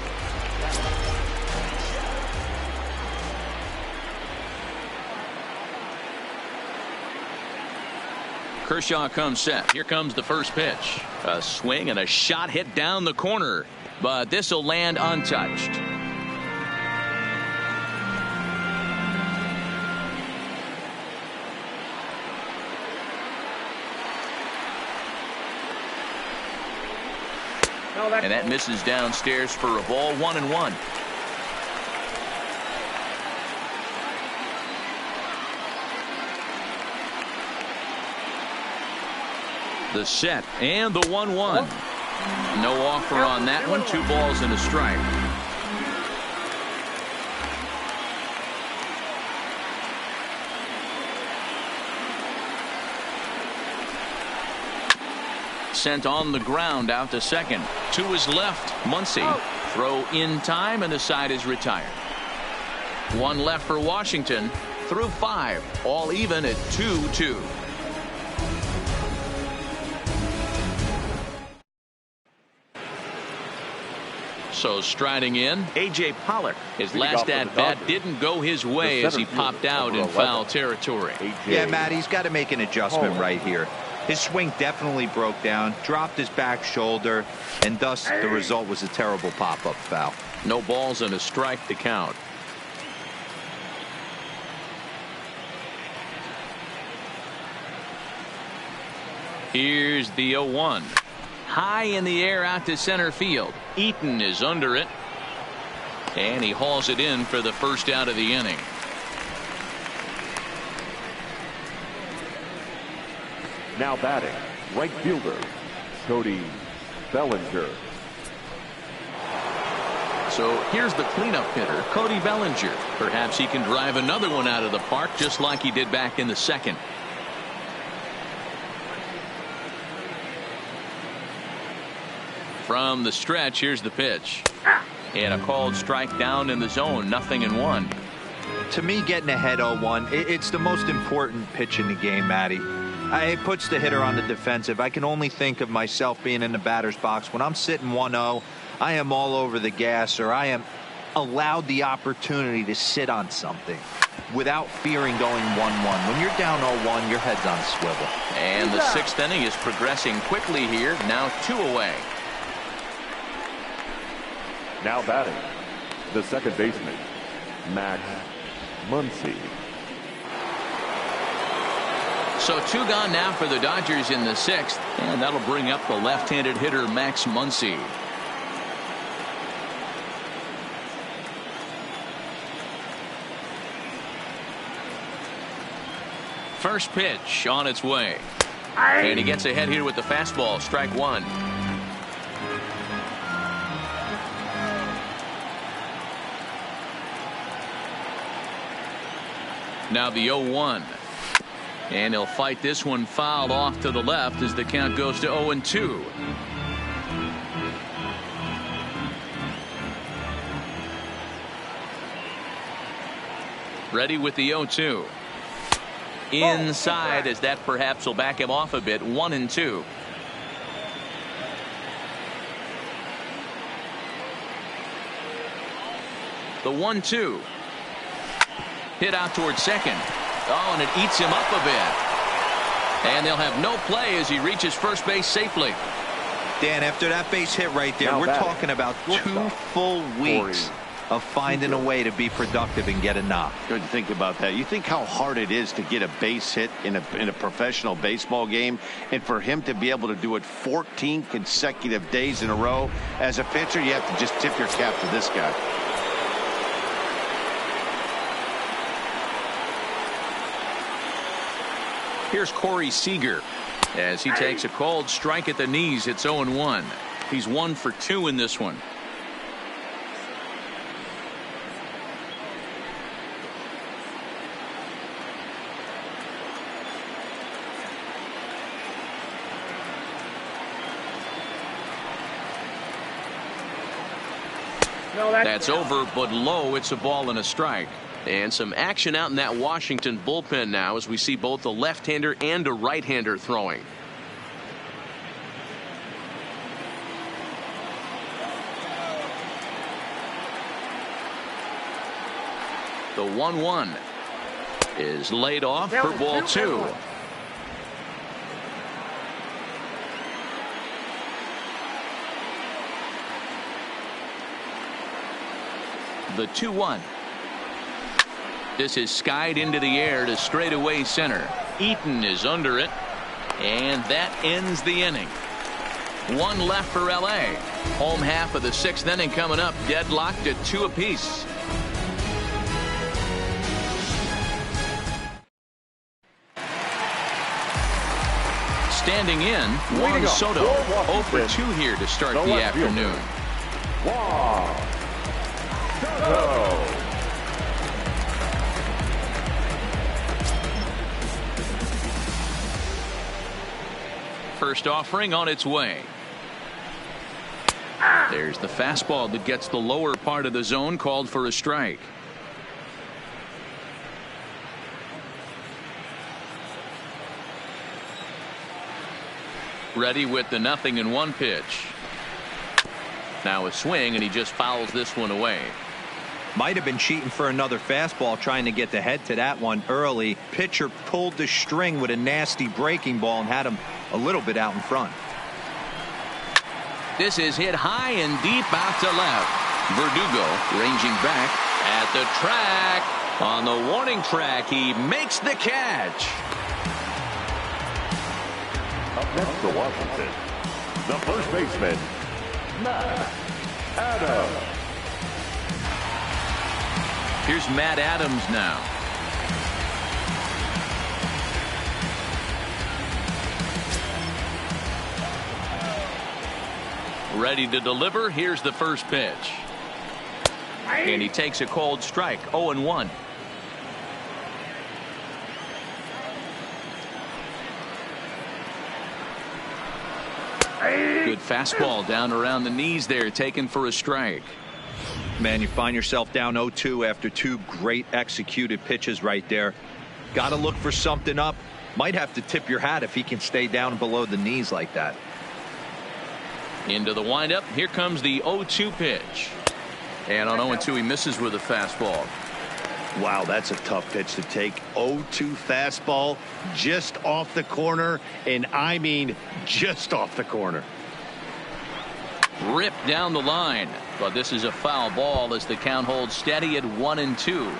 Kershaw comes set. Here comes the first pitch. A swing and a shot hit down the corner, but this will land untouched. And that misses downstairs for a ball. 1-1. The set and the 1-1. No offer on that one. 2 balls and a strike. Sent on the ground out to second. To his left. Muncy. Throw in time and the side is retired. 1 left for Washington through 5. All even at 2-2. So striding in, A.J. Pollock. His last at-bat didn't go his way as he popped out in foul territory. Yeah, Matt, he's got to make an adjustment right here. His swing definitely broke down, dropped his back shoulder, and thus the result was a terrible pop-up foul. No balls and a strike to count. Here's the 0-1. High in the air out to center field. Eaton is under it. And he hauls it in for the first out of the inning. Now batting, right fielder, Cody Bellinger. So here's the cleanup hitter, Cody Bellinger. Perhaps he can drive another one out of the park just like he did back in the second. From the stretch, here's the pitch. And a called strike down in the zone, 0-1. To me, getting ahead 0-1, it's the most important pitch in the game, Matty. It puts the hitter on the defensive. I can only think of myself being in the batter's box. When I'm sitting 1-0, I am all over the gas, or I am allowed the opportunity to sit on something without fearing going 1-1. When you're down 0-1, your head's on a swivel. And the sixth inning is progressing quickly here. Now 2 away. Now batting, the second baseman, Max Muncy. So 2 gone now for the Dodgers in the sixth, and that'll bring up the left-handed hitter Max Muncy. First pitch on its way. And he gets ahead here with the fastball, strike 1. Now the 0-1. And he'll fight this one fouled off to the left as the count goes to 0-2. Ready with the 0-2. Inside, as that perhaps will back him off a bit. 1-2. The 1-2. Hit out towards second. Oh, and it eats him up a bit. And they'll have no play as he reaches first base safely. Dan, after that base hit right there, we're talking about 2 full weeks of finding a way to be productive and get a knock. Good to think about that. You think how hard it is to get a base hit in a professional baseball game, and for him to be able to do it 14 consecutive days in a row. As a pitcher, you have to just tip your cap to this guy. Here's Corey Seager as he takes a called strike at the knees. It's 0-1. He's 1 for 2 in this one. No, that's over, but low. It's a ball and a strike. And some action out in that Washington bullpen now as we see both a left-hander and a right-hander throwing. The 1-1 is laid off for ball 2. The 2-1. This is skied into the air to straightaway center. Eaton is under it, and that ends the inning. 1 left for LA. Home half of the 6th inning coming up, deadlocked at 2 apiece. Standing in, Juan Soto, 0 for 2 here to start the afternoon. Juan Soto. First offering on its way. There's the fastball that gets the lower part of the zone, called for a strike. Ready with the 0-1 pitch. Now a swing, and he just fouls this one away. Might have been cheating for another fastball, trying to get the head to that one early. Pitcher pulled the string with a nasty breaking ball and had him a little bit out in front. This is hit high and deep out to left. Verdugo ranging back at the track. On the warning track, he makes the catch. Up next for Washington, the first baseman, Matt Adams. Here's Matt Adams now. Ready to deliver. Here's the first pitch. And he takes a cold strike. 0-1. Good fastball down around the knees there, taken for a strike. Man, you find yourself down 0-2 after two great executed pitches right there. Got to look for something up. Might have to tip your hat if he can stay down below the knees like that. Into the windup. Here comes the 0-2 pitch. And on 0-2, he misses with a fastball. Wow, that's a tough pitch to take. 0-2 fastball just off the corner, and I mean just off the corner. Ripped down the line, but this is a foul ball as the count holds steady at 1-2.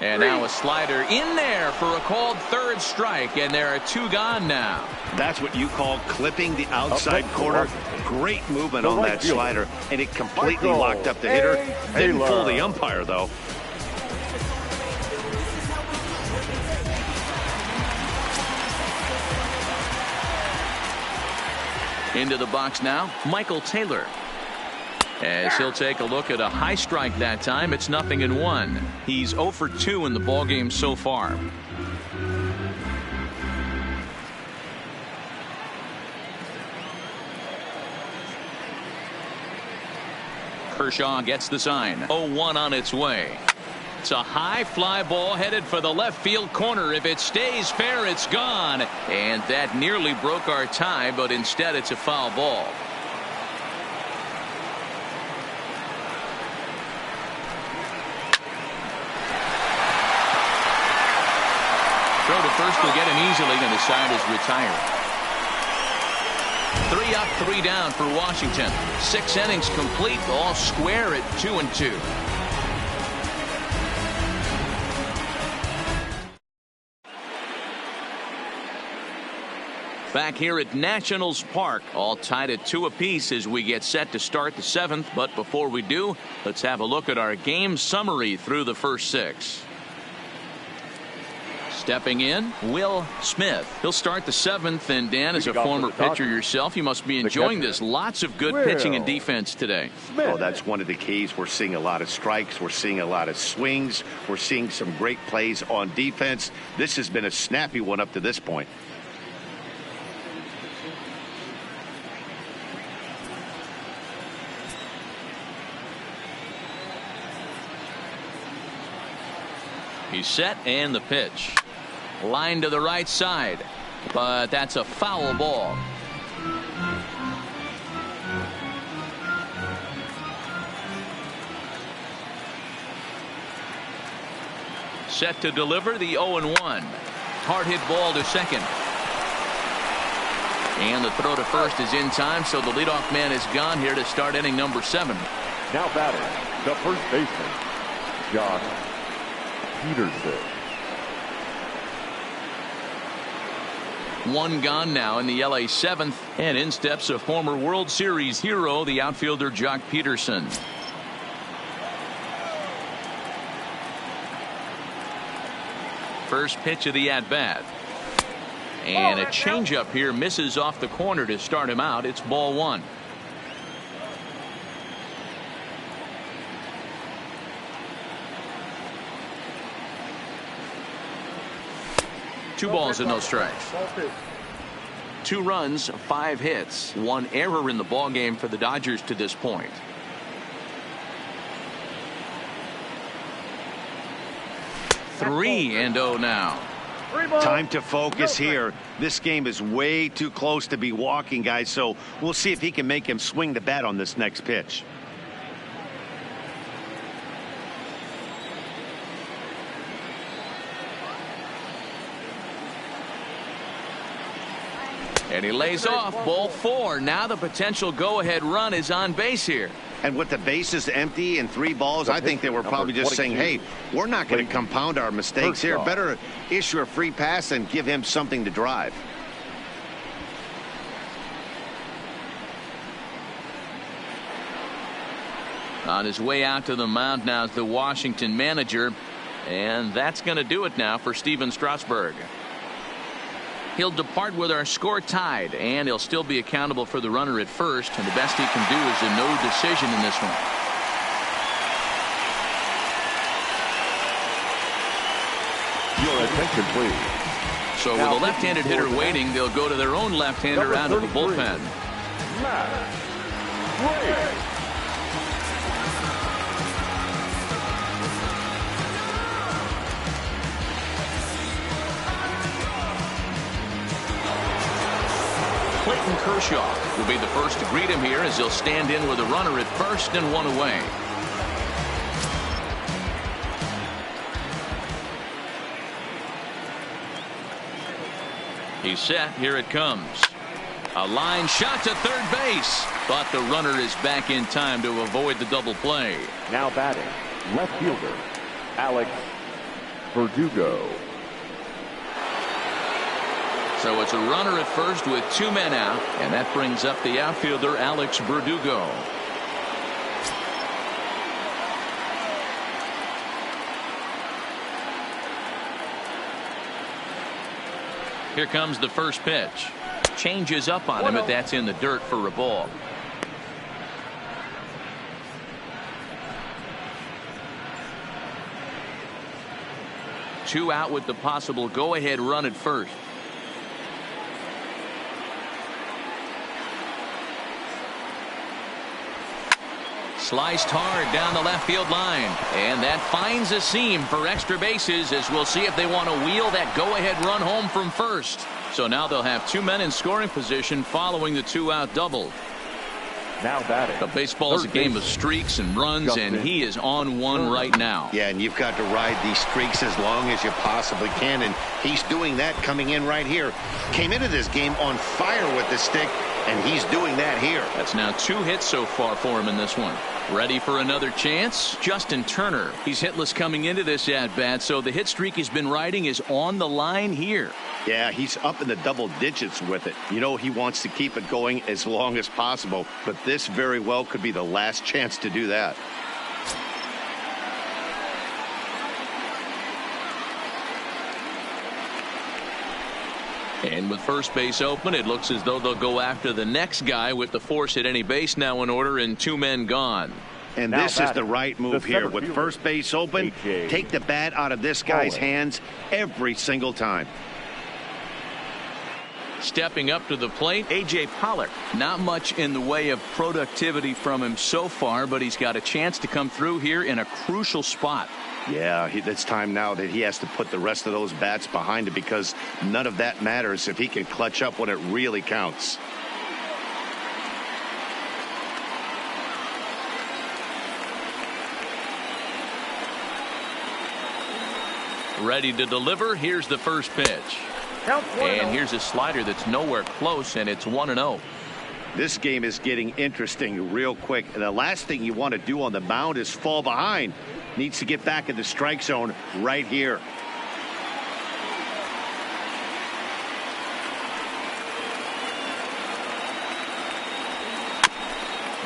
And now a slider in there for a called third strike, and there are two gone now. That's what you call clipping the outside corner. Great movement on that slider, and it completely locked up the hitter. Didn't fool the umpire, though. Into the box now, Michael Taylor. As he'll take a look at a high strike that time, it's 0-1. He's 0 for 2 in the ballgame so far. Kershaw gets the sign. 0-1 on its way. It's a high fly ball headed for the left field corner. If it stays fair, it's gone. And that nearly broke our tie, but instead it's a foul ball. Throw to first will get him easily, and the side is retired. 3 up, 3 down for Washington. 6 innings complete, all square at 2-2. Back here at Nationals Park, all tied at 2 apiece as we get set to start the 7th. But before we do, let's have a look at our game summary through the first 6. Stepping in, Will Smith. He'll start the 7th, and Dan, as a former pitcher yourself, you must be enjoying this. Lots of good pitching and defense today. Oh, that's one of the keys. We're seeing a lot of strikes. We're seeing a lot of swings. We're seeing some great plays on defense. This has been a snappy one up to this point. He's set, and the pitch. Line to the right side, but that's a foul ball. Set to deliver the 0-1. Hard hit ball to second. And the throw to first is in time, so the leadoff man is gone here to start inning number 7. Now batting, the first baseman, Josh Peterson. 1 gone now in the LA 7th, and in steps a former World Series hero, the outfielder Jock Peterson. First pitch of the at-bat. And a changeup here misses off the corner to start him out. It's ball 1. Two balls and no strikes. 2 runs, 5 hits, 1 error in the ball game for the Dodgers to this point. Three and 0 now. Time to focus here. This game is way too close to be walking, guys, so we'll see if he can make him swing the bat on this next pitch. And he lays off. Ball 4. Now the potential go-ahead run is on base here. And with the bases empty and 3 balls, I think they were probably just saying, hey, we're not going to compound our mistakes here. Better issue a free pass and give him something to drive. On his way out to the mound now is the Washington manager. And that's going to do it now for Steven Strasburg. He'll depart with our score tied, and he'll still be accountable for the runner at first, and the best he can do is a no decision in this one. Attention, please. So with a left-handed hitter waiting, they'll go to their own left-hander out of the bullpen. Clayton Kershaw will be the first to greet him here as he'll stand in with a runner at first and one away. He's set. Here it comes. A line shot to third base. But the runner is back in time to avoid the double play. Now batting, left fielder, Alex Verdugo. So it's a runner at first with two men out, and that brings up the outfielder Alex Verdugo. Here comes the first pitch. Changes up on him, but that's in the dirt for a ball. Two out with the possible go-ahead run at first. Sliced hard down the left field line, and that finds a seam for extra bases, as we'll see if they want to wheel that go-ahead run home from first. So now they'll have two men in scoring position following the two-out double. Now batting. The baseball is a game of streaks and runs, and he is on one right now. Yeah, and you've got to ride these streaks as long as you possibly can, and he's doing that coming in right here. Came into this game on fire with the stick, and he's doing that here. That's now 2 hits so far for him in this one. Ready for another chance? Justin Turner. He's hitless coming into this at-bat, so the hit streak he's been riding is on the line here. Yeah, he's up in the double digits with it. You know, he wants to keep it going as long as possible, but this very well could be the last chance to do that. And with first base open, it looks as though they'll go after the next guy with the force at any base now in order and 2 men gone. And now this is the right move here. With first base open, take the bat out of this guy's hands every single time. Stepping up to the plate, A.J. Pollock. Not much in the way of productivity from him so far, but he's got a chance to come through here in a crucial spot. Yeah, it's time now that he has to put the rest of those bats behind him, because none of that matters if he can clutch up when it really counts. Ready to deliver. Here's the first pitch. And here's a slider that's nowhere close, and it's 1-0. This game is getting interesting real quick. And the last thing you want to do on the mound is fall behind. Needs to get back in the strike zone right here.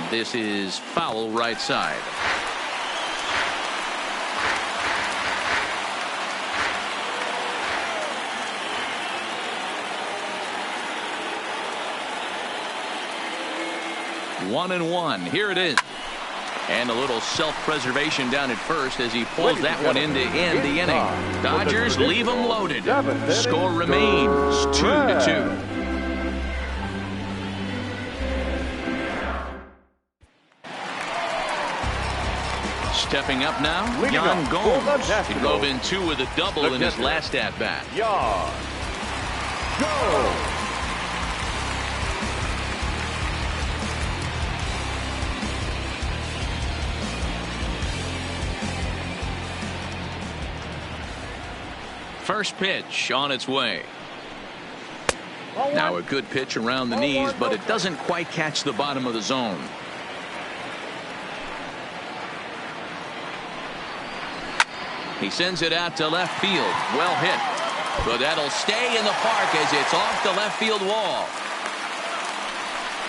This is foul right side. One and one. Here it is. And a little self-preservation down at first as he pulls that one in to end the inning. Dodgers leave them loaded. Score remains 2-2. Stepping up now, Yan Gomes. He drove in 2 with a double in his last at-bat. Yan Gomes. First pitch on its way. Now a good pitch around the knees, but it doesn't quite catch the bottom of the zone. He sends it out to left field. Well hit. But that'll stay in the park as it's off the left field wall.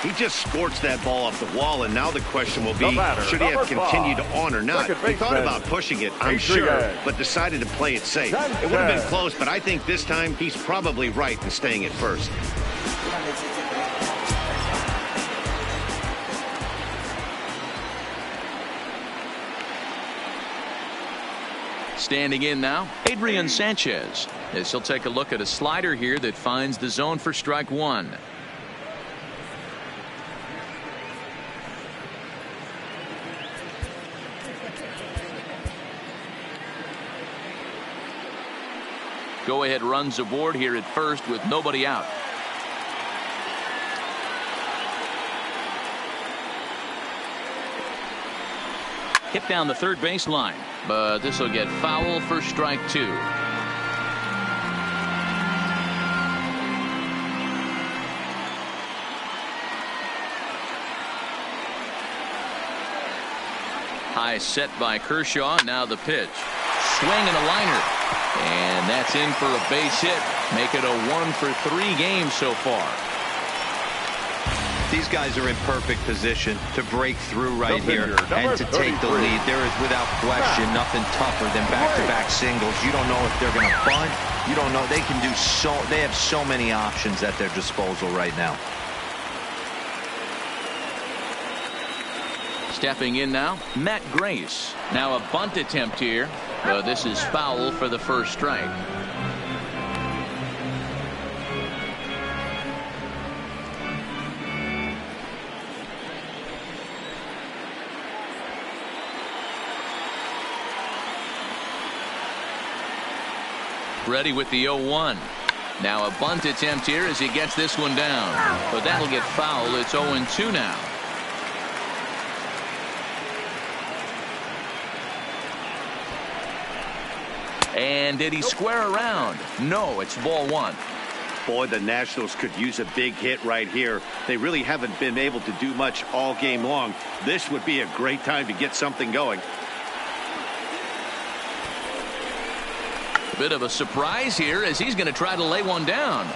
He just scorched that ball off the wall, and now the question will be, should he have continued on or not? He thought about pushing it, I'm sure, but decided to play it safe. It would have been close, but I think this time he's probably right in staying at first. Standing in now, Adrian Sanchez. As he'll take a look at a slider here that finds the zone for strike one. Go-ahead runs aboard here at first with nobody out. Hit down the third baseline, but this will get foul for strike two. High set by Kershaw. Now the pitch. Swing and a liner. And that's in for a base hit. Make it a 1-for-3 game so far. These guys are in perfect position to break through right here and to take the lead. There is, without question, nothing tougher than back-to-back singles. You don't know if they're going to bunt. You don't know. They can do so. They have so many options at their disposal right now. Stepping in now, Matt Grace. Now a bunt attempt here. This is foul for the first strike. Ready with the 0-1. Now a bunt attempt here as he gets this one down. But that'll get foul. It's 0-2 now. And did he square around? No, it's ball one. Boy, the Nationals could use a big hit right here. They really haven't been able to do much all game long. This would be a great time to get something going. A bit of a surprise here as he's going to try to lay one down.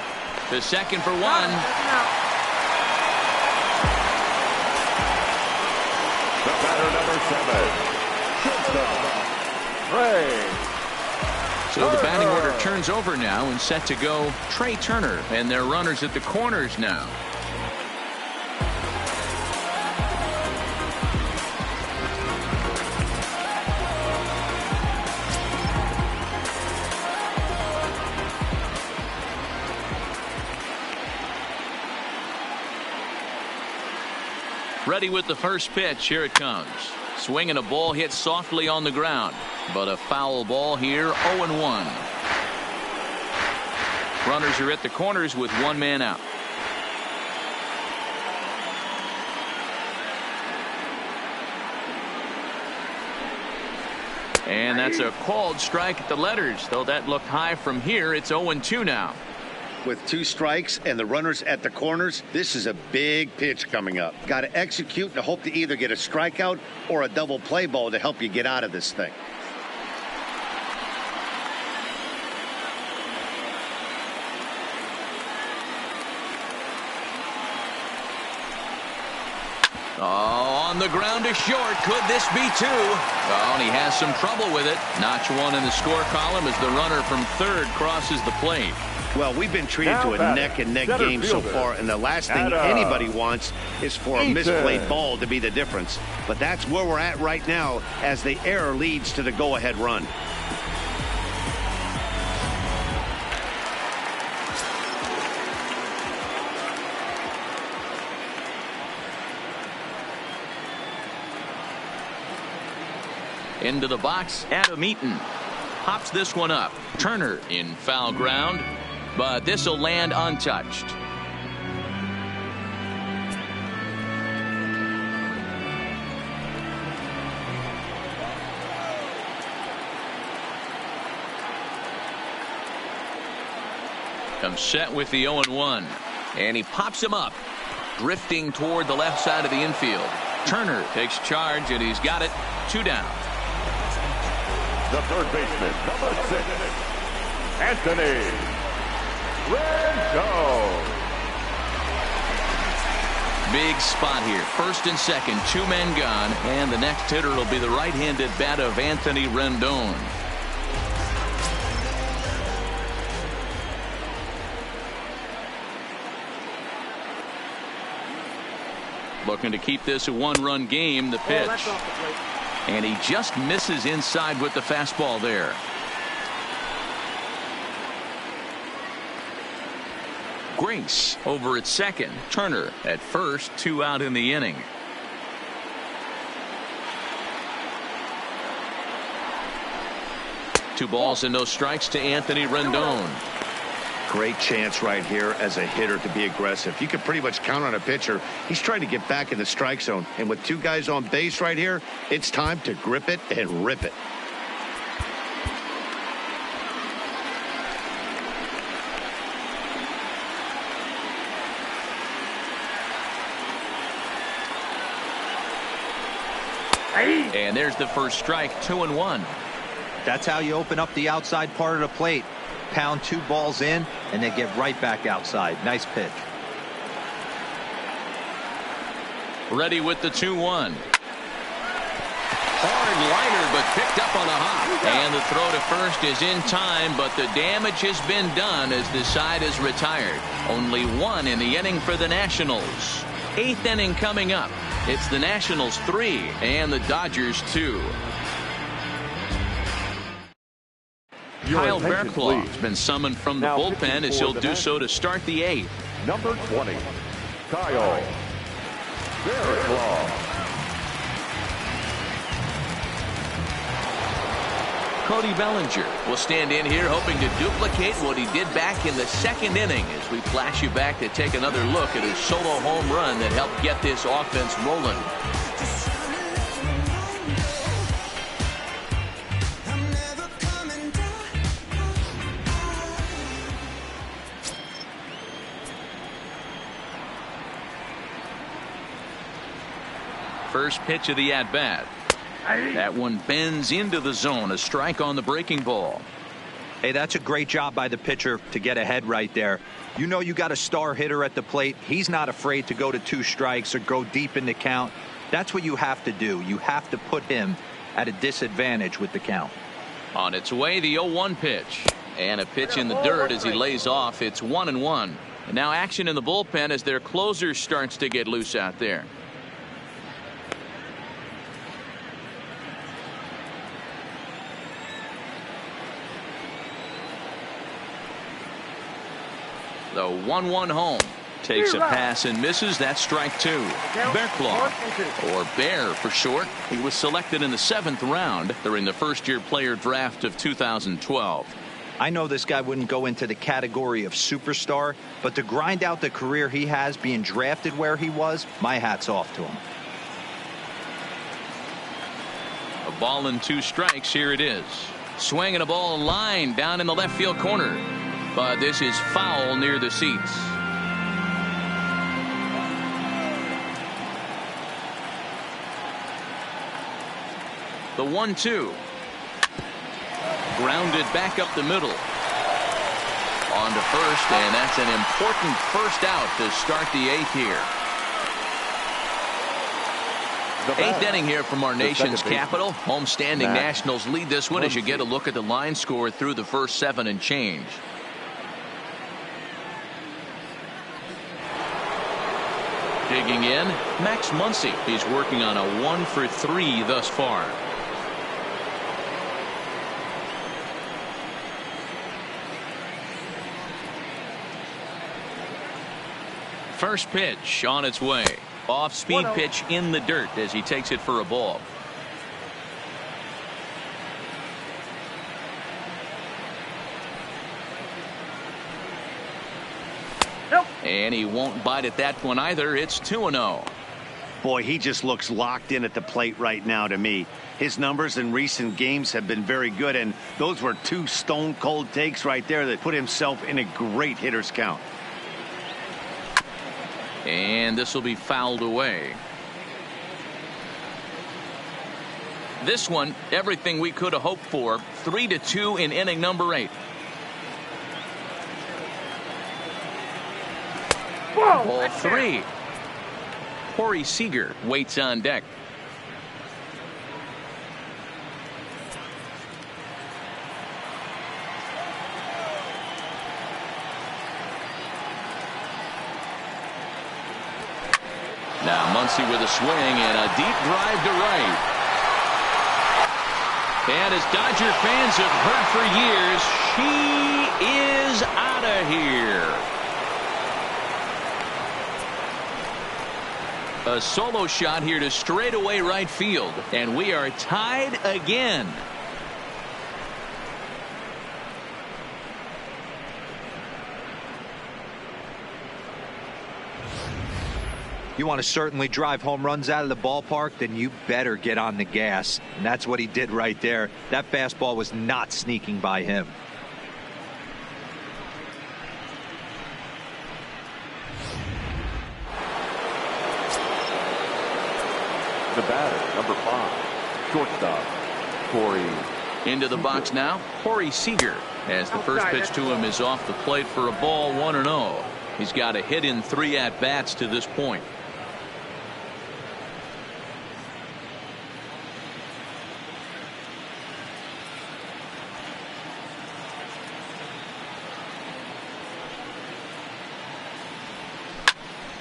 The second for one. The batter, number 7. Trey. So the batting order turns over now and set to go Trey Turner, and their runners at the corners now. Ready with the first pitch. Here it comes. Swinging a ball hit softly on the ground, but a foul ball here. 0-1. Runners are at the corners with one man out. And that's a called strike at the letters, though that looked high from here. It's 0-2 now. With two strikes and the runners at the corners, this is a big pitch coming up. Got to execute and hope to either get a strikeout or a double play ball to help you get out of this thing. Oh, on the ground to short. Could this be two? Oh, and he has some trouble with it. Notch one in the score column as the runner from third crosses the plate. Well, we've been treated to a neck-and-neck game so far, and the last thing anybody wants is for a misplayed ball to be the difference. But that's where we're at right now as the error leads to the go-ahead run. Into the box, Adam Eaton pops this one up. Turner in foul ground, but this will land untouched. Comes set with the 0-1, and he pops him up, drifting toward the left side of the infield. Turner takes charge, and he's got it. 2 down. The third baseman, number 6, Anthony Rendon. Big spot here. First and second, 2 men gone, and the next hitter will be the right-handed bat of Anthony Rendon. Looking to keep this a 1-run game. The pitch. And he just misses inside with the fastball there. Grace over at second. Turner at first. 2 out in the inning. Two balls and no strikes to Anthony Rendon. Great chance right here as a hitter to be aggressive. You can pretty much count on a pitcher. He's trying to get back in the strike zone. And with 2 guys on base right here, it's time to grip it and rip it. And there's the first strike. 2-1. That's how you open up the outside part of the plate. Pound 2 balls in and then get right back outside. Nice pitch. Ready with the 2-1. Hard liner, but picked up on a hop. And the throw to first is in time, but the damage has been done as the side is retired. Only 1 in the inning for the Nationals. 8th inning coming up. It's the Nationals 3 and the Dodgers 2. Kyle Bearclaw has been summoned from the bullpen as he'll do so to start the 8th. Number 20, Kyle Bearclaw. Cody Bellinger will stand in here hoping to duplicate what he did back in the 2nd inning as we flash you back to take another look at his solo home run that helped get this offense rolling. First pitch of the at-bat. That one bends into the zone. A strike on the breaking ball. Hey, that's a great job by the pitcher to get ahead right there. You know you got a star hitter at the plate. He's not afraid to go to 2 strikes or go deep in the count. That's what you have to do. You have to put him at a disadvantage with the count. On its way, the 0-1 pitch. And a pitch in the dirt as he lays off. It's 1-1. And now action in the bullpen as their closer starts to get loose out there. The 1-1 home. Takes a pass and misses. That's strike 2. Bearclaw, or Bear for short. He was selected in the 7th round during the first-year player draft of 2012. I know this guy wouldn't go into the category of superstar, but to grind out the career he has being drafted where he was, my hat's off to him. A ball and 2 strikes. Here it is. Swinging a ball line down in the left field corner. But this is foul near the seats. The 1-2. Grounded back up the middle. On to first, and that's an important first out to start the 8th here. 8th inning here from our nation's capital. Homestanding Nationals lead this one as you get a look at the line score through the first 7 and change. Digging in, Max Muncy. He's working on a 1 for 3 thus far. First pitch on its way. Off-speed pitch in the dirt as he takes it for a ball. And he won't bite at that one either. It's 2-0. Boy, he just looks locked in at the plate right now to me. His numbers in recent games have been very good, and those were 2 stone-cold takes right there that put himself in a great hitter's count. And this will be fouled away. This one, everything we could have hoped for. 3-2 in inning number 8. Ball 3. Corey Seager waits on deck. Now Muncy with a swing and a deep drive to right. And as Dodger fans have heard for years, she is out of here. A solo shot here to straightaway right field, and we are tied again. You want to certainly drive home runs out of the ballpark, then you better get on the gas. And that's what he did right there. That fastball was not sneaking by him. The batter, number 5, shortstop, Corey. Into the box now, Corey Seager, as the first pitch to him is off the plate for a ball, 1-0. He's got a hit in 3 at-bats to this point.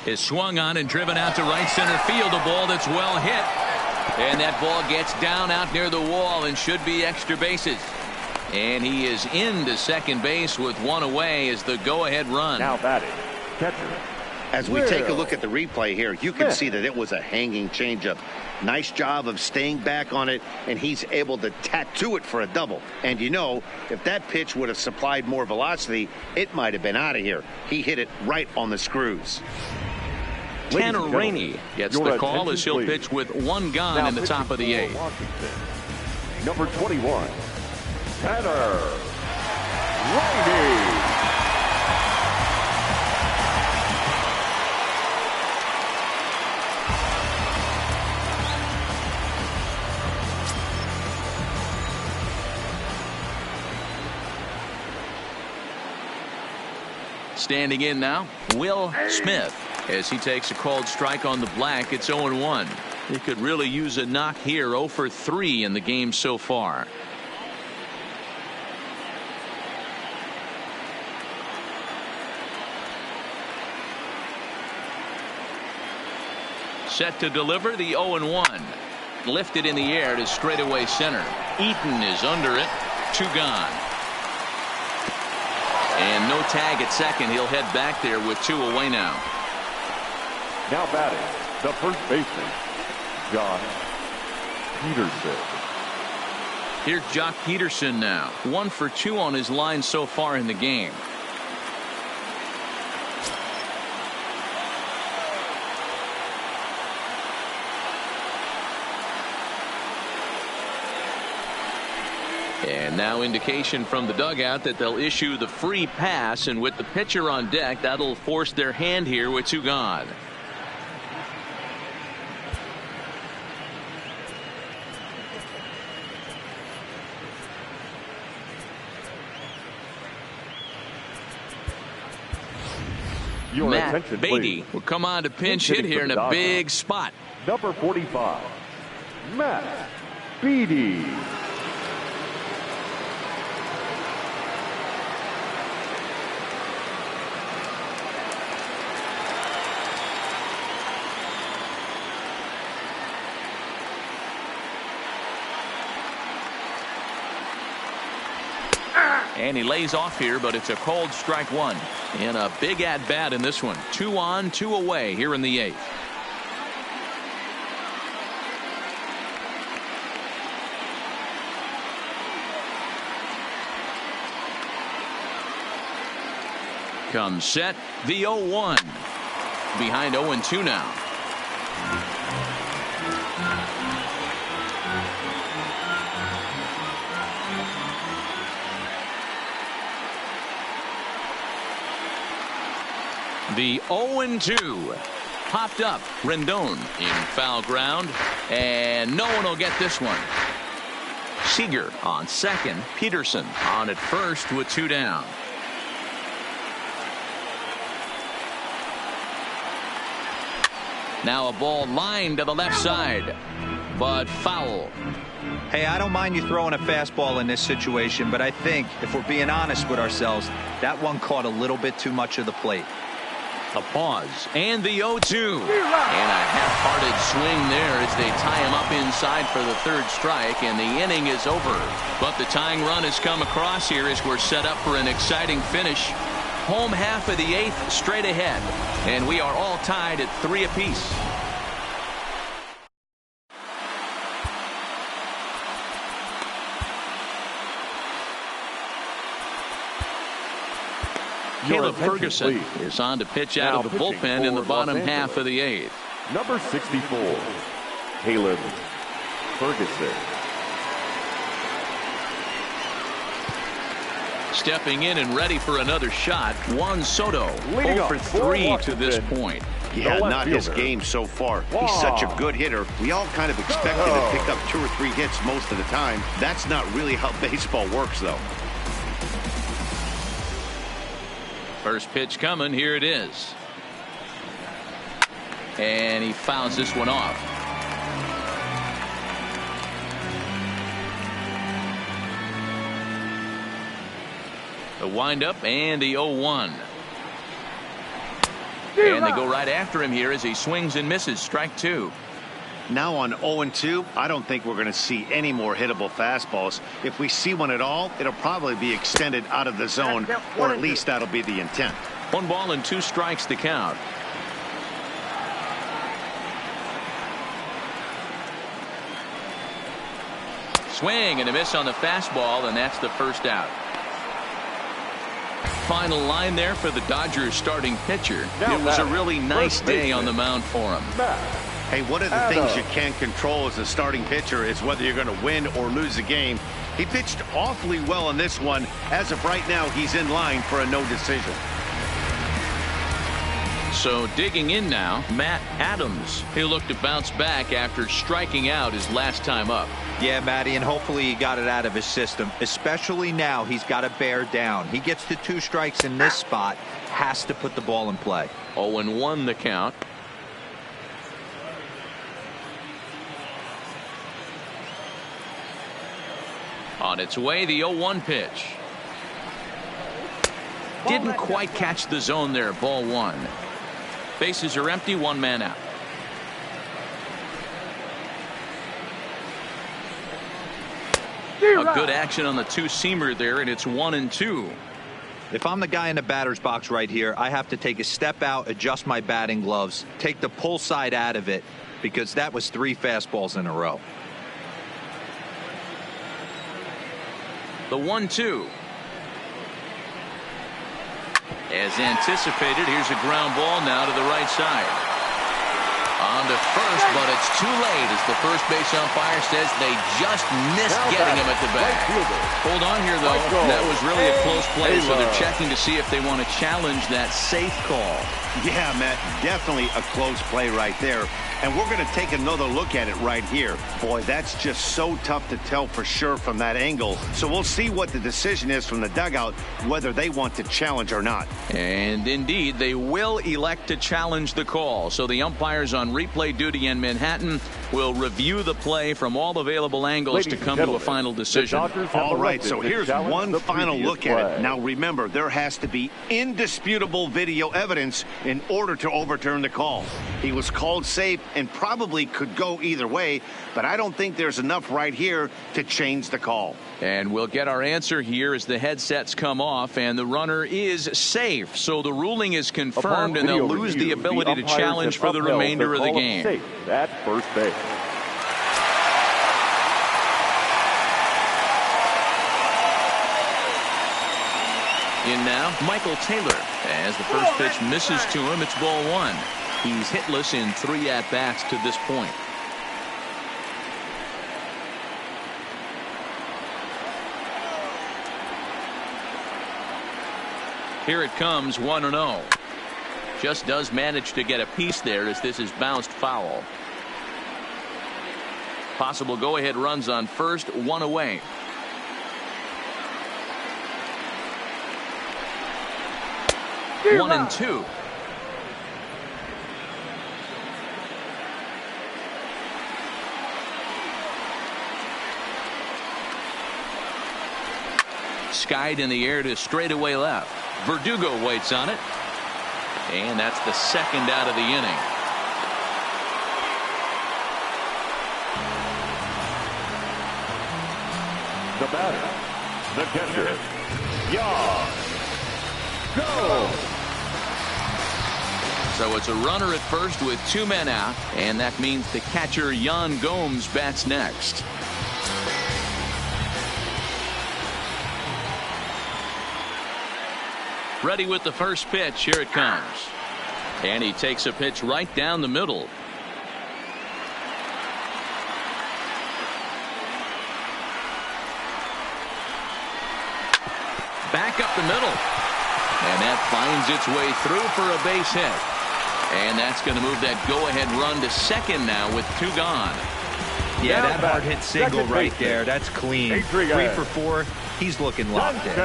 Is swung on and driven out to right center field. A ball that's well hit. And that ball gets down out near the wall and should be extra bases. And he is into second base with 1 away as the go-ahead run. Now batting, catcher. As we take a look at the replay here, you can see that it was a hanging changeup. Nice job of staying back on it, and he's able to tattoo it for a double. And you know, if that pitch would have supplied more velocity, it might have been out of here. He hit it right on the screws. Tanner Rainey gets the call as he'll pitch with 1 gone now in the top of the 8th. Washington, number 21, Tanner Rainey. Standing in now, Will Smith. As he takes a called strike on the black, it's 0-1. He could really use a knock here. 0 for 3 in the game so far. Set to deliver the 0-1. Lifted in the air to straightaway center. Eaton is under it. 2 gone. And no tag at second. He'll head back there with 2 away now. Now batting, the first baseman, Jock Peterson. Here's Jock Peterson now. 1 for 2 on his line so far in the game. And now indication from the dugout that they'll issue the free pass, and with the pitcher on deck, that'll force their hand here with 2 gone. Your Matt attention, Beatty please. will come on to pinch hit here in a big spot. Number 45, Matt Beatty. And he lays off here, but it's a cold strike 1. And a big at-bat in this one. 2 on, 2 away here in the 8th. Comes set, the 0-1. Behind 0-2 now. The 0-2. Popped up. Rendon in foul ground. And no one will get this one. Seager on second. Peterson on at first with 2 down. Now a ball lined to the left side. But foul. Hey, I don't mind you throwing a fastball in this situation, but I think if we're being honest with ourselves, that one caught a little bit too much of the plate. A pause and the 0-2 and a half-hearted swing there as they tie him up inside for the third strike, and the inning is over. But the tying run has come across here as we're set up for an exciting finish. Home half of the 8th straight ahead, and we are all tied at 3 apiece. Caleb Ferguson is on to pitch out of the bullpen in the bottom half of the 8th. Number 64, Caleb Ferguson. Stepping in and ready for another shot, Juan Soto, 0 for 3 to this point. Yeah, not his game so far. He's such a good hitter. We all kind of expect him to pick up 2 or 3 hits most of the time. That's not really how baseball works, though. First pitch coming. Here it is. And he fouls this one off. The windup and the 0-1. And they go right after him here as he swings and misses. Strike 2. Now on 0-2, I don't think we're going to see any more hittable fastballs. If we see one at all, it'll probably be extended out of the zone, or at least that'll be the intent. 1 ball and 2 strikes to count. Swing and a miss on the fastball, and that's the first out. Final line there for the Dodgers starting pitcher. It was a really nice day on the mound for him. Hey, one of the things you can't control as a starting pitcher is whether you're going to win or lose a game. He pitched awfully well in this one. As of right now, he's in line for a no decision. So digging in now, Matt Adams. He'll look to bounce back after striking out his last time up. Yeah, Matty, and hopefully he got it out of his system. Especially now, he's got to bear down. He gets to 2 strikes in this spot, has to put the ball in play. 0-1 the count. On its way, the 0-1 pitch. Didn't quite catch the zone there. Ball 1. Bases are empty. 1 man out. A good action on the 2-seamer there, and it's 1-2. If I'm the guy in the batter's box right here, I have to take a step out, adjust my batting gloves, take the pull side out of it, because that was 3 fastballs in a row. The 1-2. As anticipated, here's a ground ball now to the right side. On to first, but it's too late as the first base umpire says they just missed getting him at the bat. Hold on here, though. That was really a close play, so they're checking to see if they want to challenge that safe call. Yeah, Matt, definitely a close play right there. And we're going to take another look at it right here. Boy, that's just so tough to tell for sure from that angle. So we'll see what the decision is from the dugout, whether they want to challenge or not. And indeed, they will elect to challenge the call. So the umpires on replay duty in Manhattan will review the play from all available angles to come to a final decision. All right, so here's one final look at it. Now remember, there has to be indisputable video evidence in order to overturn the call. He was called safe and probably could go either way, but I don't think there's enough right here to change the call. And we'll get our answer here as the headsets come off, and the runner is safe. So the ruling is confirmed, and they'll lose the ability to challenge for the remainder of the game. Safe at first base. In now, Michael Taylor. As the first pitch misses to him, it's ball 1. He's hitless in 3 at-bats to this point. Here it comes, 1-0. Just does manage to get a piece there as this is bounced foul. Possible go-ahead runs on first, 1 away. One and 2. Skied in the air to straightaway left. Verdugo waits on it. And that's the second out of the inning. The batter, the catcher, Jan Gomes. So it's a runner at first with 2 men out, and that means the catcher Jan Gomes bats next. Ready with the first pitch. Here it comes. And he takes a pitch right down the middle. Back up the middle. And that finds its way through for a base hit. And that's going to move that go-ahead run to second now with 2 gone. Yeah, that hard hit single right there. That's clean. 3 for 4. He's looking locked in.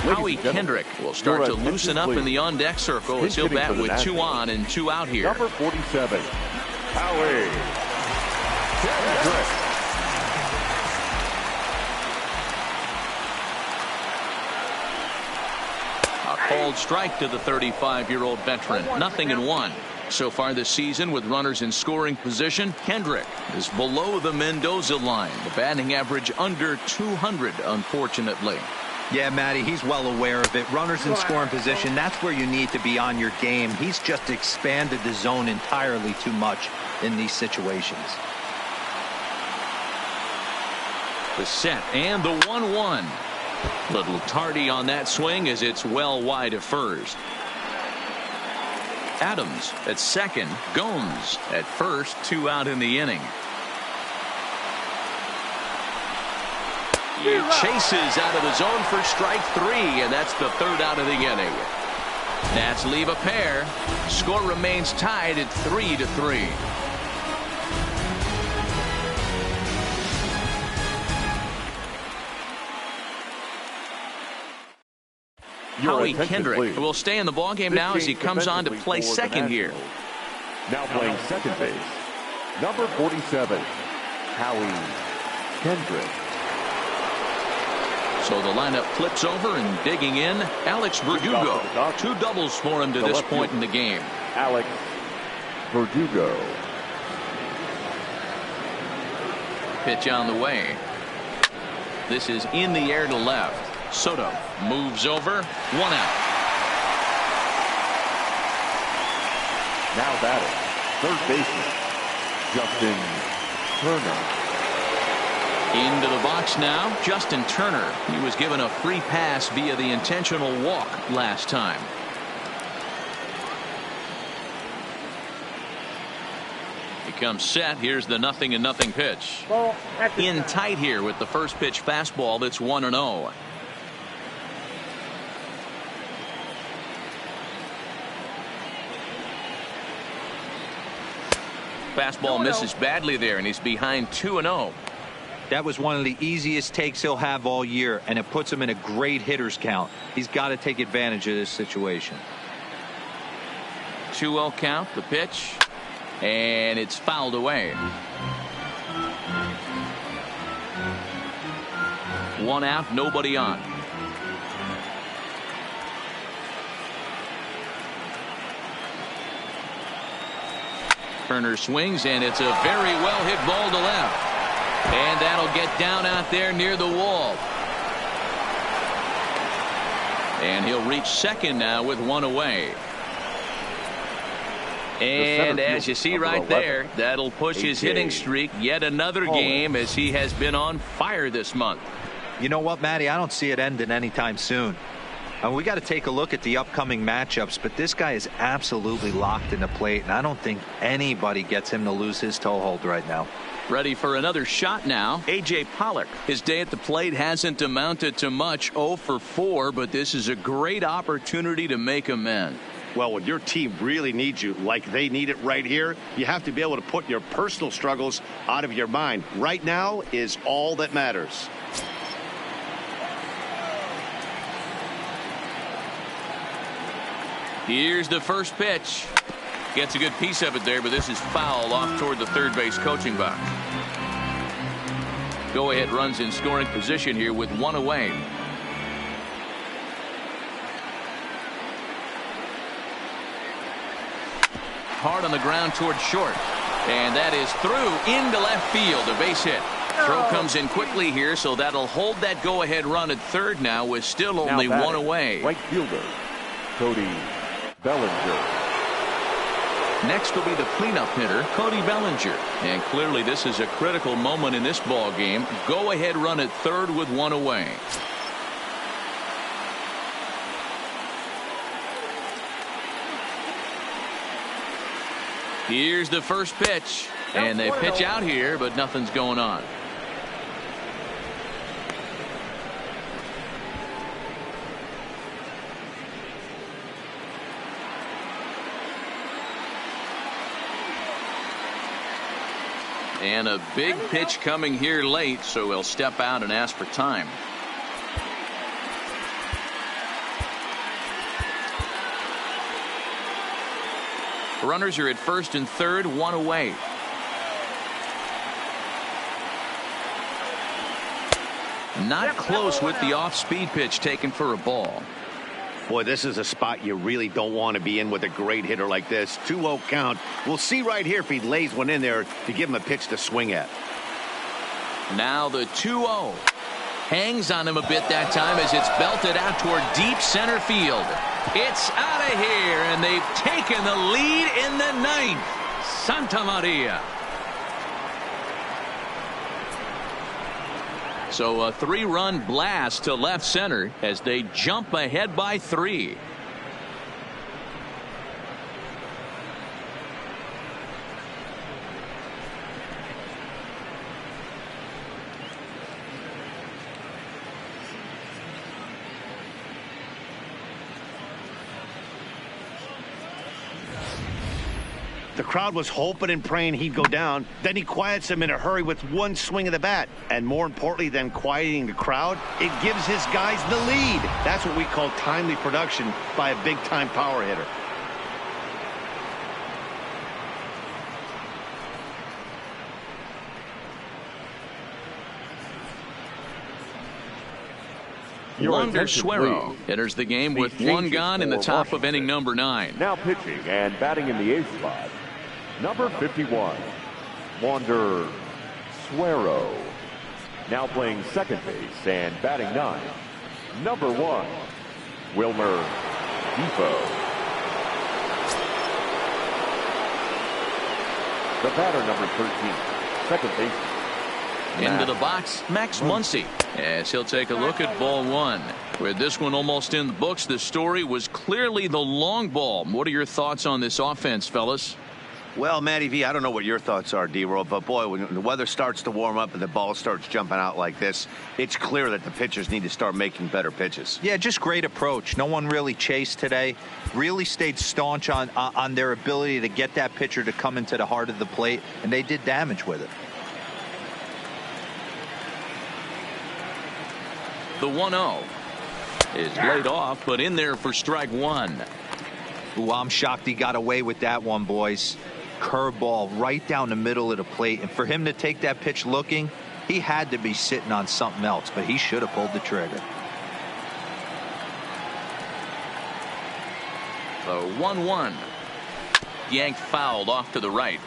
Howie Kendrick will start to loosen up in the on-deck circle as he'll bat with 2 on and 2 out here. Number 47, Howie Kendrick. A called strike to the 35-year-old veteran. 0-1. So far this season with runners in scoring position, Kendrick is below the Mendoza line. The batting average under 200, unfortunately. Yeah, Matty, he's well aware of it. Runners in scoring position, that's where you need to be on your game. He's just expanded the zone entirely too much in these situations. The set and the 1-1. Little tardy on that swing as it's well wide of first. Adams at second. Gomes at first. 2 out in the inning. He chases out of the zone for strike 3, and that's the 3rd out of the inning. Nats leave a pair. Score remains tied at 3-3. Howie Kendrick will stay in the ballgame now as he comes on to play second here. Now playing second base, number 47, Howie Kendrick. So the lineup flips over and digging in, Alex Verdugo. 2 doubles for him to this point in the game. Alex Verdugo. Pitch on the way. This is in the air to left. Soto moves over. 1 out. Now batting, third baseman, Justin Turner. Into the box now, Justin Turner. He was given a free pass via the intentional walk last time. He comes set. Here's the 0-0 pitch. In tight here with the first pitch fastball that's 1-0. Fastball misses badly there, and he's behind 2-0. That was one of the easiest takes he'll have all year, and it puts him in a great hitter's count. He's got to take advantage of this situation. 2-0 count, the pitch, and it's fouled away. 1 out, nobody on. Turner swings, and it's a very well hit ball to left. And that'll get down out there near the wall. And he'll reach second now with 1 away. And as you see right there, that'll push his hitting streak yet another game as he has been on fire this month. You know what, Matty? I don't see it ending anytime soon. And we got to take a look at the upcoming matchups, but this guy is absolutely locked in the plate, and I don't think anybody gets him to lose his toehold right now. Ready for another shot now. A.J. Pollock. His day at the plate hasn't amounted to much. 0 for 4, but this is a great opportunity to make amends. Well, when your team really needs you like they need it right here, you have to be able to put your personal struggles out of your mind. Right now is all that matters. Here's the first pitch. Gets a good piece of it there, but this is foul off toward the third base coaching box. Go ahead runs in scoring position here with 1 away. hard on the ground towards short. And that is through into left field. A base hit. Throw comes in quickly here, so that'll hold that go-ahead run at third now with still only one away. Right fielder, Cody Bellinger. Next will be the cleanup hitter, Cody Bellinger. And clearly this is a critical moment in this ball game. Go-ahead run at third with one away. Here's the first pitch. And they pitch out here, but nothing's going on. And a big pitch coming here late, so he'll step out and ask for time. Runners are at first and third, one away. Not close with the off-speed pitch taken for a ball. Boy, this is a spot you really don't want to be in with a great hitter like this. 2-0 count. We'll see right here if he lays one in there to give him a pitch to swing at. Now the 2-0. Hangs on him a bit that time as it's belted out toward deep center field. It's out of here, and they've taken the lead in the ninth. Santa Maria. So a 3-run blast to left center as they jump ahead by 3. The crowd was hoping and praying he'd go down. Then he quiets him in a hurry with one swing of the bat. And more importantly than quieting the crowd, it gives his guys the lead. That's what we call timely production by a big-time power hitter. Wander Suero enters the game with one gone in the top of inning number 9. Now pitching and batting in the 8th spot, number 51, Wander Suero. Now playing second base and batting 9, number 1, Wilmer Depot. The batter, number 13, second baseman. Into the box, Max Muncy, as he'll take a look at ball 1. With this one almost in the books, the story was clearly the long ball. What are your thoughts on this offense, fellas? Well, Matty V, I don't know what your thoughts are, D-Roll, but boy, when the weather starts to warm up and the ball starts jumping out like this, it's clear that the pitchers need to start making better pitches. Yeah, just great approach. No one really chased today. Really stayed staunch on their ability to get that pitcher to come into the heart of the plate, and they did damage with it. The 1-0 is laid off, but in there for strike 1. Ooh, I'm shocked he got away with that one, boys. Curveball right down the middle of the plate. And for him to take that pitch looking, he had to be sitting on something else, but he should have pulled the trigger. The 1-1. Yanked fouled off to the right.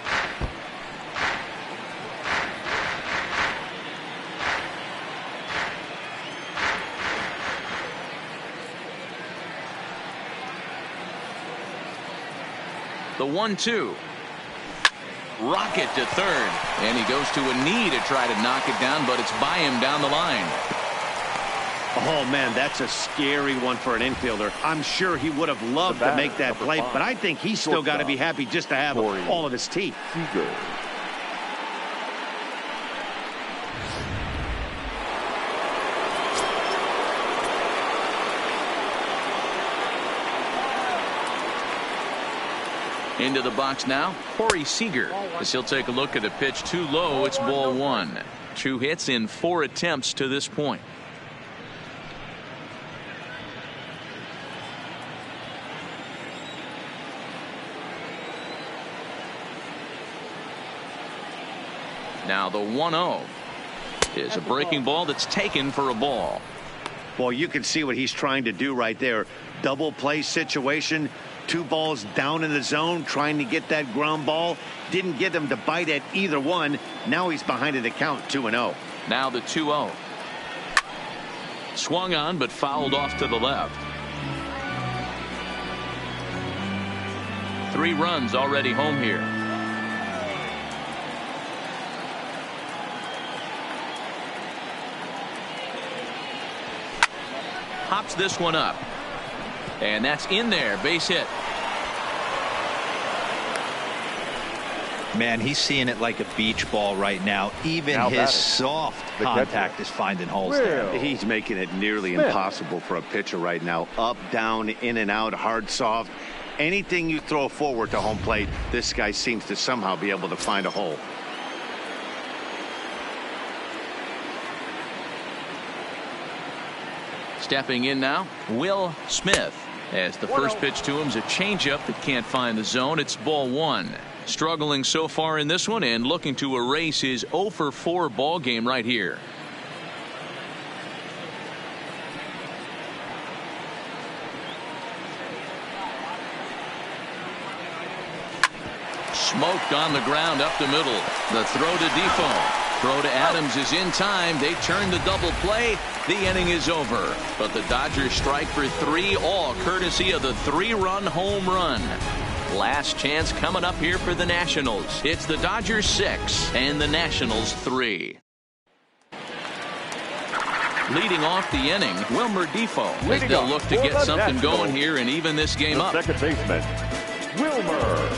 The 1-2. Rocket to third. And he goes to a knee to try to knock it down, but it's by him down the line. Oh, man, that's a scary one for an infielder. I'm sure he would have loved to make that play, but I think he's still got to be happy just to have all of his teeth. Into the box now, Corey Seager, as he'll take a look at a pitch too low. It's ball 1. 2 hits in 4 attempts to this point. Now the 1-0 is a breaking ball that's taken for a ball. Boy, you can see what he's trying to do right there. Double play situation. 2 balls down in the zone trying to get that ground ball. Didn't get him to bite at either one. Now he's behind in the count, 2-0. Now the 2-0. Swung on but fouled off to the left. 3 runs already home here. Hops this one up. And that's in there. Base hit. Man, he's seeing it like a beach ball right now. Even his soft contact is finding holes there. He's making it nearly impossible for a pitcher right now. Up, down, in and out, hard, soft. Anything you throw forward to home plate, this guy seems to somehow be able to find a hole. Stepping in now, Will Smith. As the first pitch to him is a changeup that can't find the zone. It's ball 1. Struggling so far in this one and looking to erase his 0 for 4 ball game right here. Smoked on the ground up the middle. The throw to Defoe. Throw to Adams is in time. They turn the double play. The inning is over. But the Dodgers strike for 3, all courtesy of the 3-run home run. Last chance coming up here for the Nationals. It's the Dodgers 6 and the Nationals 3. Leading off the inning, Wilmer Defoe, as they'll look to get something going here and even this game up. Second baseman, Wilmer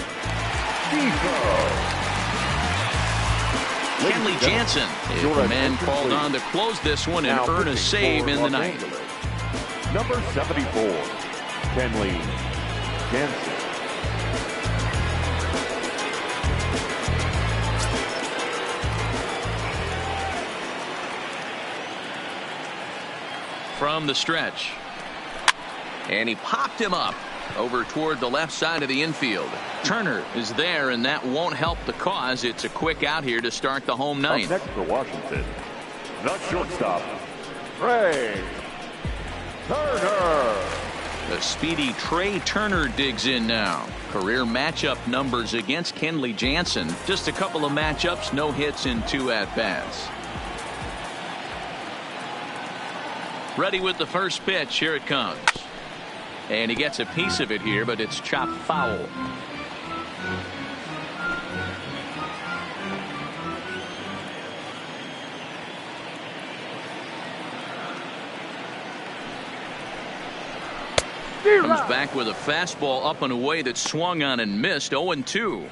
Defoe. Kenley Jansen is the man called on to close this one and earn a save in the ninth. Number 74, Kenley Jansen. From the stretch. And he popped him up over toward the left side of the infield. Turner is there, and that won't help the cause. It's a quick out here to start the home ninth. Up next for Washington, the shortstop, Trey Turner. The speedy Trey Turner digs in now. Career matchup numbers against Kenley Jansen. Just a couple of matchups, no hits in 2 at-bats. Ready with the first pitch. Here it comes. And he gets a piece of it here, but it's chopped foul. Comes back with a fastball up and away that swung on and missed. 0-2.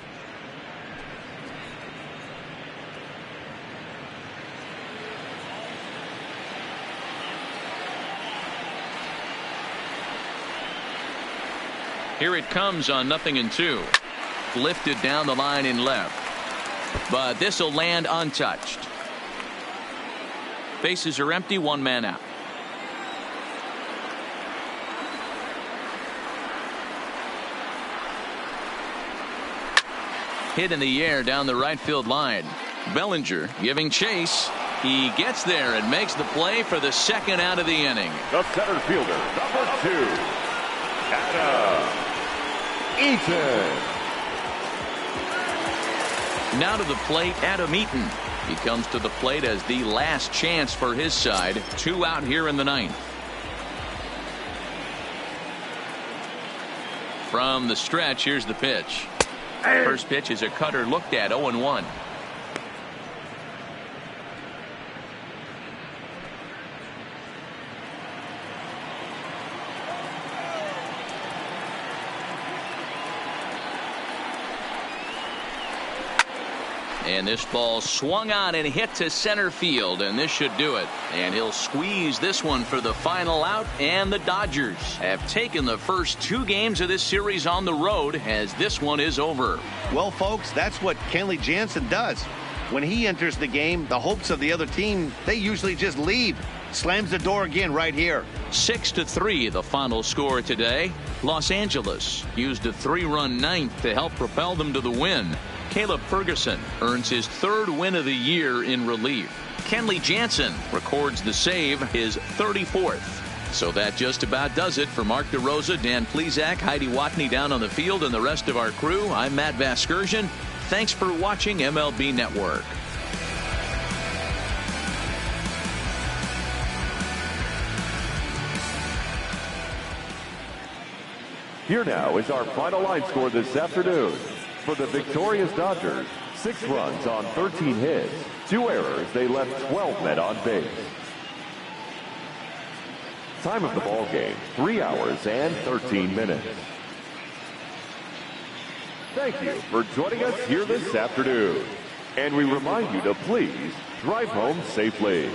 Here it comes on 0-2. Lifted down the line in left. But this will land untouched. Bases are empty, 1 man out. Hit in the air down the right field line. Bellinger giving chase. He gets there and makes the play for the second out of the inning. The center fielder, number 2, Adam Eaton. Now to the plate, Adam Eaton. He comes to the plate as the last chance for his side. 2 out here in the ninth. From the stretch, here's the pitch. First pitch is a cutter looked at. 0-1. And this ball swung on and hit to center field, and this should do it. And he'll squeeze this one for the final out, and the Dodgers have taken the first 2 games of this series on the road as this one is over. Well, folks, that's what Kenley Jansen does. When he enters the game, the hopes of the other team, they usually just leave. Slams the door again right here. 6-3 the final score today. Los Angeles used a 3-run ninth to help propel them to the win. Caleb Ferguson earns his 3rd win of the year in relief. Kenley Jansen records the save, his 34th. So that just about does it. For Mark DeRosa, Dan Plesac, Heidi Watney down on the field, and the rest of our crew, I'm Matt Vasgersian. Thanks for watching MLB Network. Here now is our final line score this afternoon. For the victorious Dodgers, 6 runs on 13 hits, 2 errors. They left 12 men on base. Time of the ball game, 3 hours and 13 minutes. Thank you for joining us here this afternoon. And we remind you to please drive home safely.